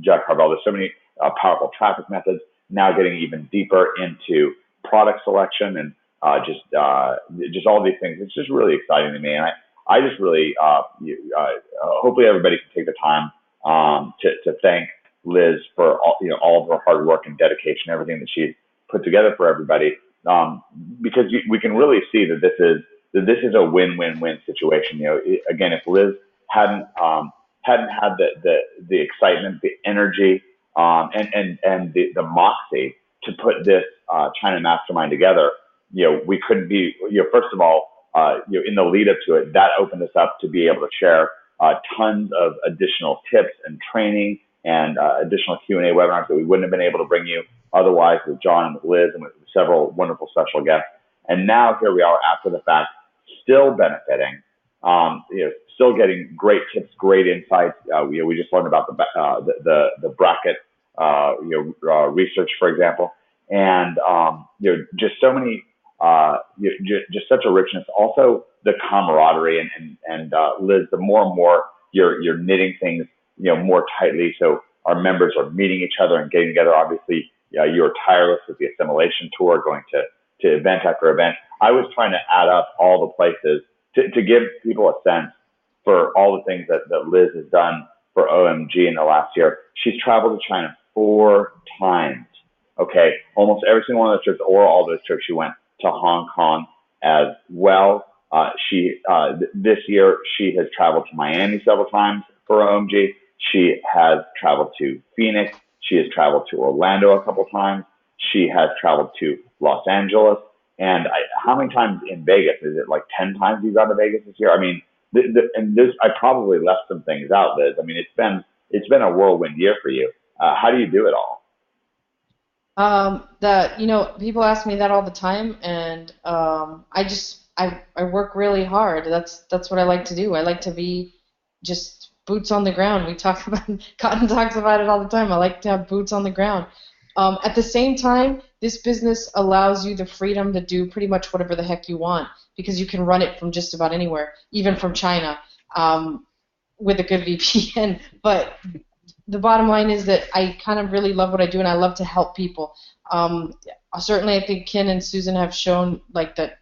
Jack Carvel. There's so many powerful traffic methods. Now getting even deeper into product selection and just all these things. It's just really exciting to me, and I just really hopefully everybody can take the time to thank Liz for all of her hard work and dedication, everything that she's put together for everybody. Because we can really see that this is a win-win-win situation. Again, if Liz hadn't had the excitement, the energy, and the moxie to put this China mastermind together, we couldn't be. First of all, in the lead up to it, that opened us up to be able to share tons of additional tips and training and additional Q&A webinars that we wouldn't have been able to bring you otherwise with John and with Liz and with several wonderful special guests. And now here we are after the fact, still benefiting, still getting great tips, great insights. We just learned about the bracket, research, for example, and just so many, just such a richness. Also, the camaraderie and Liz, the more and more you're knitting things, more tightly, so our members are meeting each other and getting together. Obviously, you're tireless with the assimilation tour, going to event after event. I was trying to add up all the places to give people a sense for all the things that Liz has done for OMG in the last year. She's traveled to China 4 times. Okay, almost every single one of those trips, or all those trips, she went to Hong Kong as well. This year she has traveled to Miami several times for OMG. She has traveled to Phoenix. She has traveled to Orlando a couple times. She has traveled to Los Angeles. And how many times in Vegas? Is it like 10 times you got to Vegas this year? I mean, I probably left some things out, Liz. I mean, it's been a whirlwind year for you. How do you do it all? People ask me that all the time, and I work really hard. That's what I like to do. I like to be just boots on the ground. Cotton talks about it all the time. I like to have boots on the ground. At the same time, this business allows you the freedom to do pretty much whatever the heck you want, because you can run it from just about anywhere, even from China, with a good VPN. But the bottom line is that I kind of really love what I do, and I love to help people. Certainly, I think Ken and Susan have shown that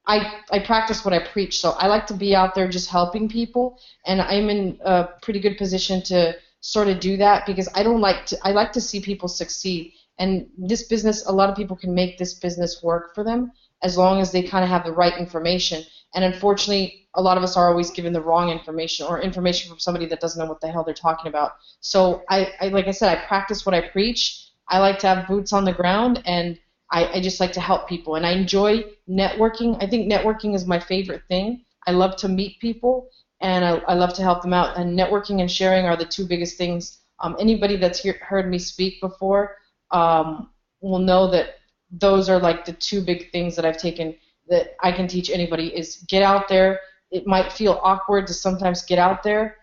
I practice what I preach, so I like to be out there just helping people, and I'm in a pretty good position to sort of do that, because I like to see people succeed. And this business, a lot of people can make this business work for them as long as they kind of have the right information. And unfortunately, a lot of us are always given the wrong information, or information from somebody that doesn't know what the hell they're talking about. So like I said, I practice what I preach. I like to have boots on the ground, and I just like to help people. And I enjoy networking. I think networking is my favorite thing. I love to meet people, and I love to help them out. And networking and sharing are the 2 biggest things. Anybody that's heard me speak before will know that those are like the 2 big things that I've taken that I can teach anybody is get out there. It might feel awkward to sometimes get out there.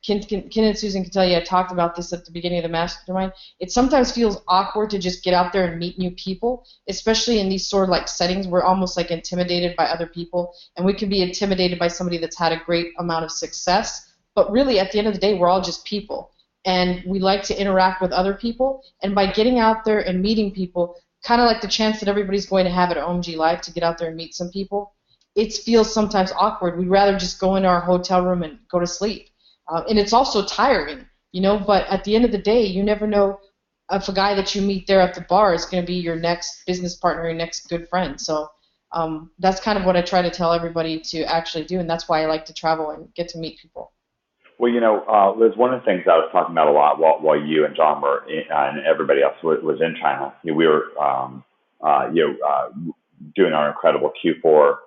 Ken and Susan can tell you, I talked about this at the beginning of the mastermind. It sometimes feels awkward to just get out there and meet new people, especially in these sort of settings. We're almost intimidated by other people, and we can be intimidated by somebody that's had a great amount of success. But really, at the end of the day, we're all just people, and we like to interact with other people. And by getting out there and meeting people, kind of like the chance that everybody's going to have at OMG Live to get out there and meet some people, it feels sometimes awkward. We'd rather just go into our hotel room and go to sleep. And it's also tiring, but at the end of the day, you never know if a guy that you meet there at the bar is going to be your next business partner, your next good friend. So that's kind of what I try to tell everybody to actually do, and that's why I like to travel and get to meet people. Well, Liz, one of the things I was talking about a lot while you and John were and everybody else was in China, we were doing our incredible Q4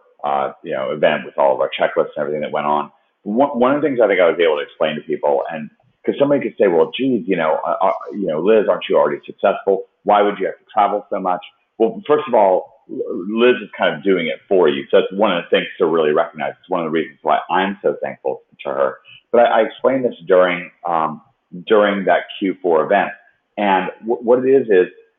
event with all of our checklists and everything that went on. One of the things I think I was able to explain to people, and because somebody could say, well, geez, Liz, aren't you already successful? Why would you have to travel so much? Well, first of all, Liz is kind of doing it for you. So that's one of the things to really recognize. It's one of the reasons why I'm so thankful to her. But I explained this during that Q4 event. And what it is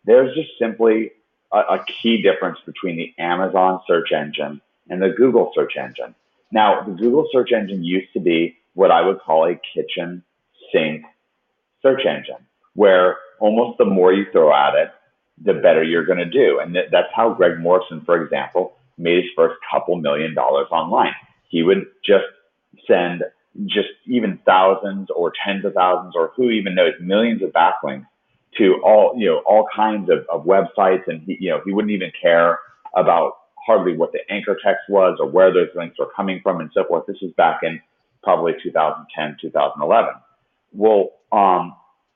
there's just simply a key difference between the Amazon search engine and the Google search engine. Now, the Google search engine used to be what I would call a kitchen sink search engine, where almost the more you throw at it, the better you're going to do. And that's how Greg Morrison, for example, made his first couple $1 million online. He would just send, just even thousands or tens of thousands, or who even knows, millions of backlinks to all kinds of websites, and he wouldn't even care about hardly what the anchor text was or where those links were coming from and so forth. This is back in probably 2010, 2011. Well,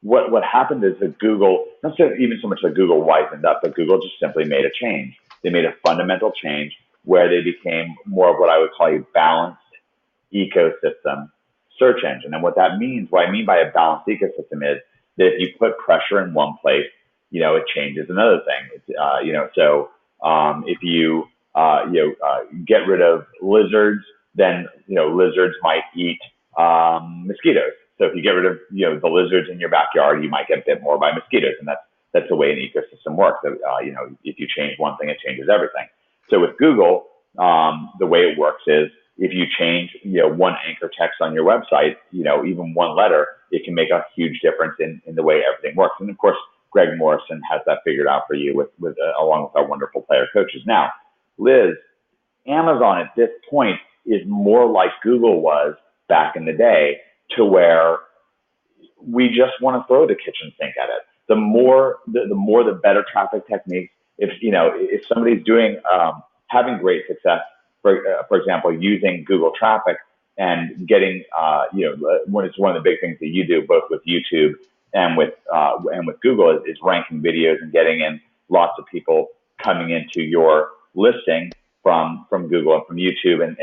what happened is that Google, not even so much that Google wisened up, but Google just simply made a change. They made a fundamental change where they became more of what I would call a balanced ecosystem search engine. And what that means, what I mean by a balanced ecosystem is that if you put pressure in one place, it changes another thing. If you get rid of lizards, then lizards might eat mosquitoes. So if you get rid of the lizards in your backyard, you might get bit more by mosquitoes, and that's the way an ecosystem works. So, if you change one thing, it changes everything. So with Google, the way it works is if you change one anchor text on your website, even one letter, it can make a huge difference in the way everything works. And of course, Greg Morrison has that figured out for you with along with our wonderful player coaches. Now, Liz, Amazon at this point is more like Google was back in the day, to where we just want to throw the kitchen sink at it. The more the better traffic techniques. If somebody's doing having great success, for example, using Google traffic and getting when it's one of the big things that you do both with YouTube and with Google is ranking videos and getting in lots of people coming into your listing from Google and from YouTube and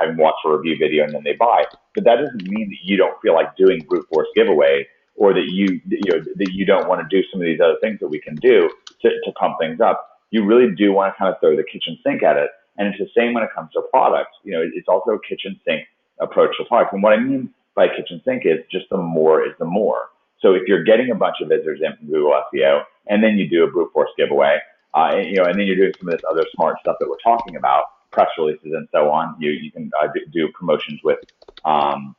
having watched a review video and then they buy. But that doesn't mean that you don't feel like doing brute force giveaways, or that you don't want to do some of these other things that we can do to pump things up. You really do want to kind of throw the kitchen sink at it. And it's the same when it comes to products. It's also a kitchen sink approach to products. And what I mean by kitchen sink is just the more is the more. So if you're getting a bunch of visitors in from Google SEO, and then you do a brute force giveaway, and then you're doing some of this other smart stuff that we're talking about, press releases and so on. You can do promotions with Amazon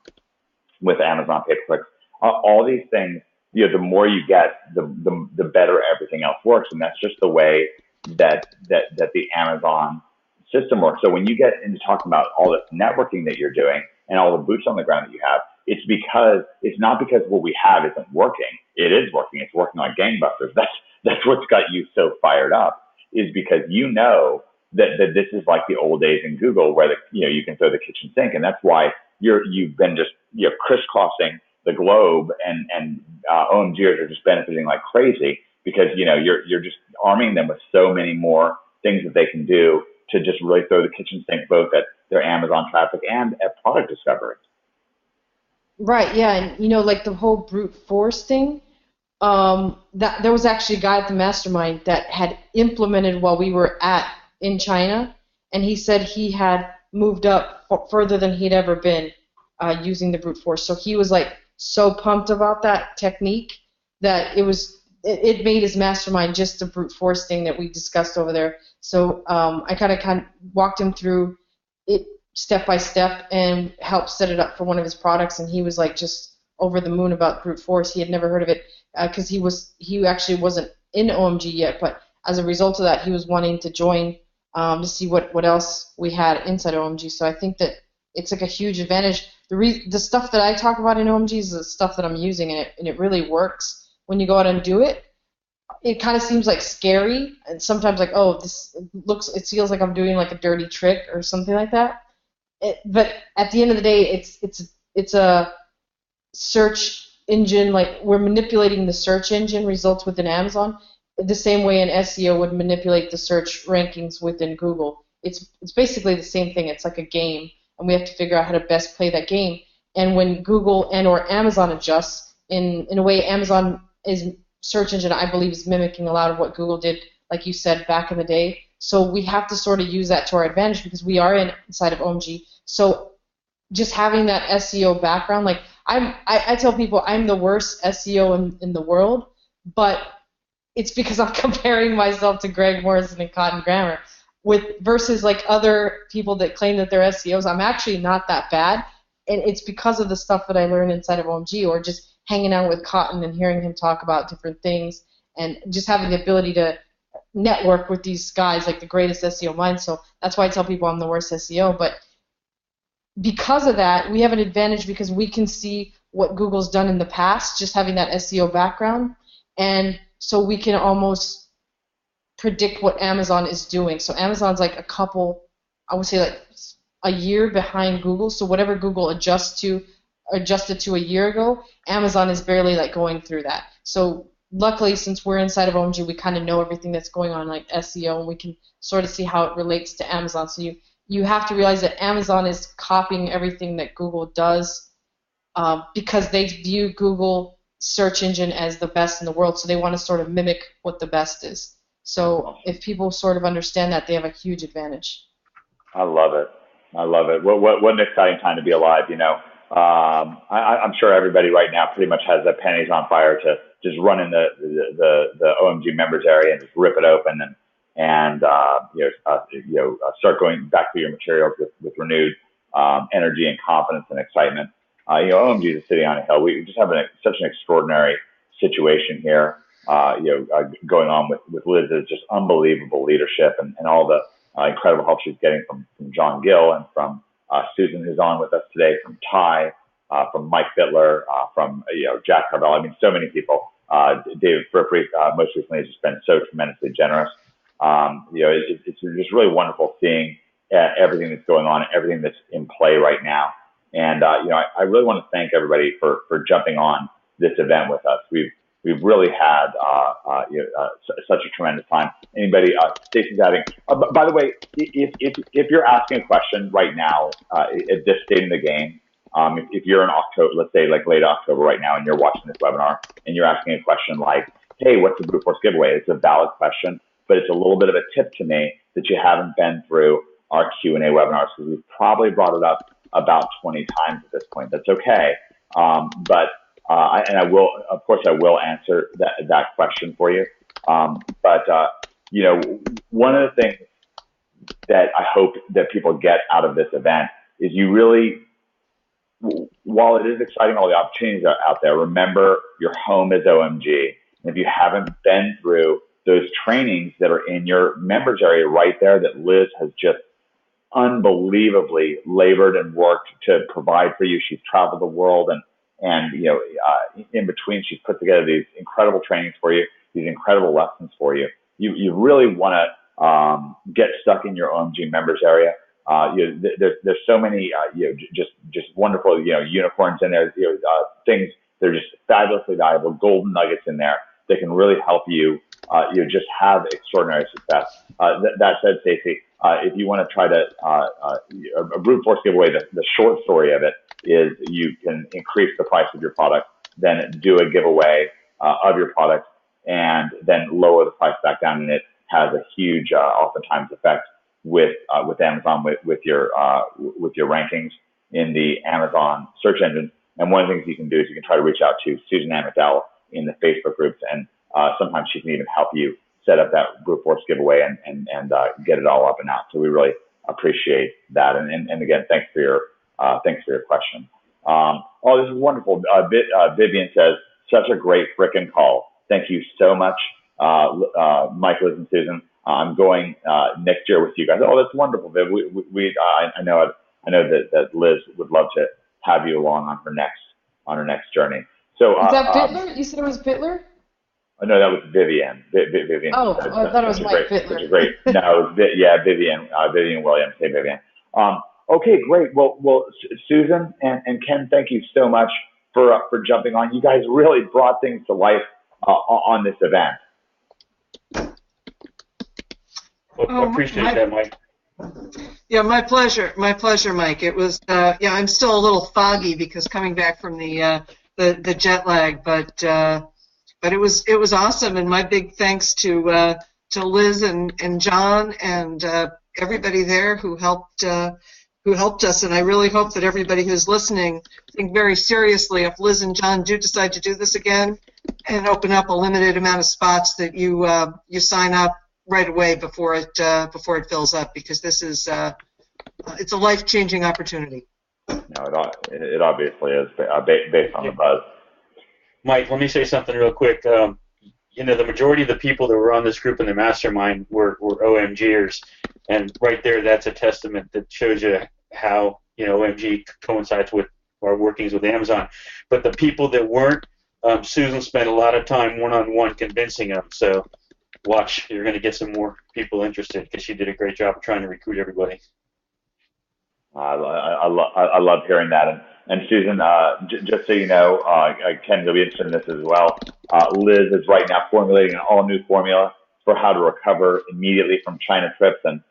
pay-per-click. All these things, the more you get, the better everything else works, and that's just the way that the Amazon system works. So when you get into talking about all the networking that you're doing and all the boots on the ground that you have, it's not because what we have isn't working. It is working. It's working like gangbusters. That's what's got you so fired up, is because that this is like the old days in Google where you can throw the kitchen sink, and that's why you've been just crisscrossing the globe, and OMGers are just benefiting like crazy because you're just arming them with so many more things that they can do to just really throw the kitchen sink both at their Amazon traffic and at product discovery. Right, yeah, and like the whole brute force thing, that there was actually a guy at the mastermind that had implemented while we were in China, and he said he had moved up further than he'd ever been using the brute force. So he was like so pumped about that technique that it made his mastermind just the brute force thing that we discussed over there. So I kind of walked him through it step by step and helped set it up for one of his products, and he was like just over the moon about brute force. He had never heard of it because he actually wasn't in OMG yet, but as a result of that, he was wanting to join to see what else we had inside OMG. So I think that it's like a huge advantage. The stuff that I talk about in OMG is the stuff that I'm using, and it really works when you go out and do it. It kind of seems like scary, and sometimes like, oh, it feels like I'm doing like a dirty trick or something like that. But at the end of the day, it's a search engine. Like, we're manipulating the search engine results within Amazon the same way an SEO would manipulate the search rankings within Google. It's basically the same thing. It's like a game, and we have to figure out how to best play that game. And when Google and or Amazon adjusts, in a way, Amazon is search engine, I believe, is mimicking a lot of what Google did, like you said, back in the day. So we have to sort of use that to our advantage because we are inside of OMG. So just having that SEO background, like I tell people I'm the worst SEO in the world, but it's because I'm comparing myself to Greg Morrison and Cotton Grammar versus like other people that claim that they're SEOs. I'm actually not that bad, and it's because of the stuff that I learned inside of OMG or just hanging out with Cotton and hearing him talk about different things and just having the ability to network with these guys, like the greatest SEO minds. So that's why I tell people I'm the worst SEO. But because of that, we have an advantage because we can see what Google's done in the past, just having that SEO background, and so we can almost predict what Amazon is doing. So Amazon's like I would say like a year behind Google. So whatever Google adjusted to a year ago, Amazon is barely like going through that. So luckily, since we're inside of OMG, we kind of know everything that's going on like SEO, and we can sort of see how it relates to Amazon. So you have to realize that Amazon is copying everything that Google does because they view Google search engine as the best in the world, so they want to sort of mimic what the best is. So if people sort of understand that, they have a huge advantage. I love it. I love it. What an exciting time to be alive, you know. I'm sure everybody right now pretty much has their panties on fire to just run in the OMG members area and just rip it open and start going back through your materials with renewed energy and confidence and excitement. OMG is a city on a hill. We just have such an extraordinary situation here. Going on with Liz's just unbelievable leadership and all the incredible help she's getting from John Gill and from Susan, who's on with us today, from Ty, from Mike Bittler, from Jack Carvel. I mean, so many people. David Frippery, most recently, has just been so tremendously generous. It's just really wonderful seeing everything that's going on, everything that's in play right now. And I really want to thank everybody for jumping on this event with us. We've really had such a tremendous time. Anybody, Stacey's adding. By the way, if you're asking a question right now at this stage in the game, if you're in October, let's say like late October right now, and you're watching this webinar and you're asking a question like, "Hey, what's the brute force giveaway?" It's a valid question, but it's a little bit of a tip to me that you haven't been through our Q&A webinars because we've probably brought it up about 20 times at this point. That's okay, but I will, of course, I will answer that question for you. But one of the things that I hope that people get out of this event is you really, while it is exciting, all the opportunities are out there, remember your home is OMG. And if you haven't been through those trainings that are in your members area right there that Liz has just unbelievably labored and worked to provide for you. She's traveled the world and in between, she's put together these incredible trainings for you, these incredible lessons for you. You really want to get stuck in your OMG members area. There's so many just wonderful unicorns in there. Things that are just fabulously valuable, golden nuggets in there that can really help you just have extraordinary success. That said, Stacey, if you want to try to a brute force giveaway, the short story of it is you can increase the price of your product, then do a giveaway of your product, and then lower the price back down, and it has a huge oftentimes effect with Amazon with your rankings in the Amazon search engine. And one of the things you can do is you can try to reach out to Susan Ann McDowell in the Facebook groups, and sometimes she can even help you set up that brute force giveaway and get it all up and out. So we really appreciate that. And again, thanks for your question. This is wonderful. Vivian says, such a great frickin' call. Thank you so much, Mike, Liz, and Susan. I'm going next year with you guys. Oh, that's wonderful, Viv. I know that Liz would love to have you along on her next journey. So is that Bittler? You said it was Bittler? No, that was Vivian. Vivian. Oh, I thought it was Mike Bittler. No, Vivian. Vivian Williams. Hey, Vivian. Okay, great. Well, Susan and Ken, thank you so much for jumping on. You guys really brought things to life on this event. Well, appreciate that, Mike. Yeah, my pleasure. My pleasure, Mike. It was. I'm still a little foggy because coming back from the jet lag, but it was awesome. And my big thanks to Liz and John and everybody there who helped us. And I really hope that everybody who's listening think very seriously if Liz and John do decide to do this again and open up a limited amount of spots that you sign up right away before it fills up, because this is it's a life-changing opportunity. No, it obviously is based on the buzz. Mike, let me say something real quick. The majority of the people that were on this group in the mastermind were OMGers, and right there, that's a testament that shows you how OMG coincides with our workings with Amazon. But the people that weren't, Susan spent a lot of time one-on-one convincing them. So watch, you're going to get some more people interested because she did a great job of trying to recruit everybody. I love hearing that. And Susan, just so you know, Ken, you'll be interested in this as well. Liz is right now formulating an all-new formula for how to recover immediately from China trips and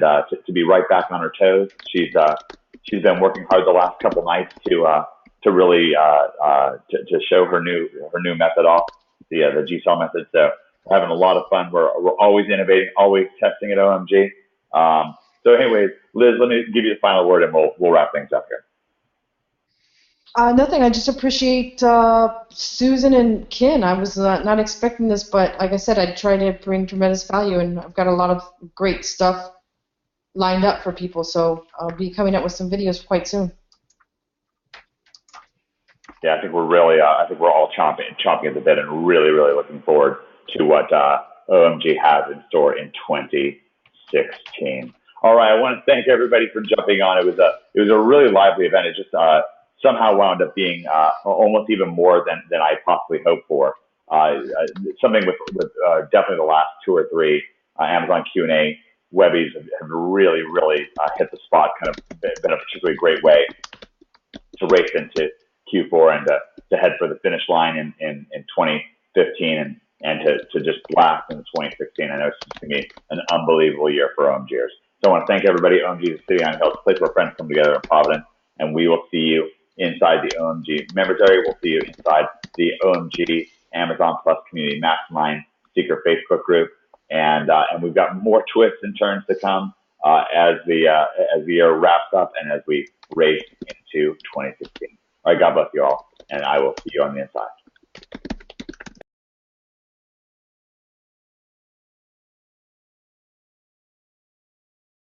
to be right back on her toes. She's been working hard the last couple nights to really to show her new method off, the G-cell method. So we're having a lot of fun. We're always innovating, always testing at OMG. So anyways, Liz, let me give you the final word and we'll wrap things up here. Nothing. I just appreciate Susan and Ken. I was not expecting this, but like I said, I try to bring tremendous value, and I've got a lot of great stuff lined up for people. So I'll be coming up with some videos quite soon. Yeah, I think we're really, I think we're all chomping at the bit and really, really looking forward to what OMG has in store in 2016. All right, I want to thank everybody for jumping on. It was a really lively event. It just somehow wound up being almost even more than I possibly hoped for. Something with definitely the last 2 or 3 Amazon Q&A webbies have really, really hit the spot, kind of been a particularly great way to race into Q4 and to head for the finish line in 2015 and to just blast into 2016. I know it's just going to be an unbelievable year for OMGers. So I want to thank everybody. OMG is a city on a hill. It's a place where friends come together in Providence, and we will see you inside the OMG members area. We'll see you inside the OMG Amazon Plus Community Mastermind secret Facebook group, and we've got more twists and turns to come as the year wraps up and as we race into 2016. All right, God bless you all, and I will see you on the inside.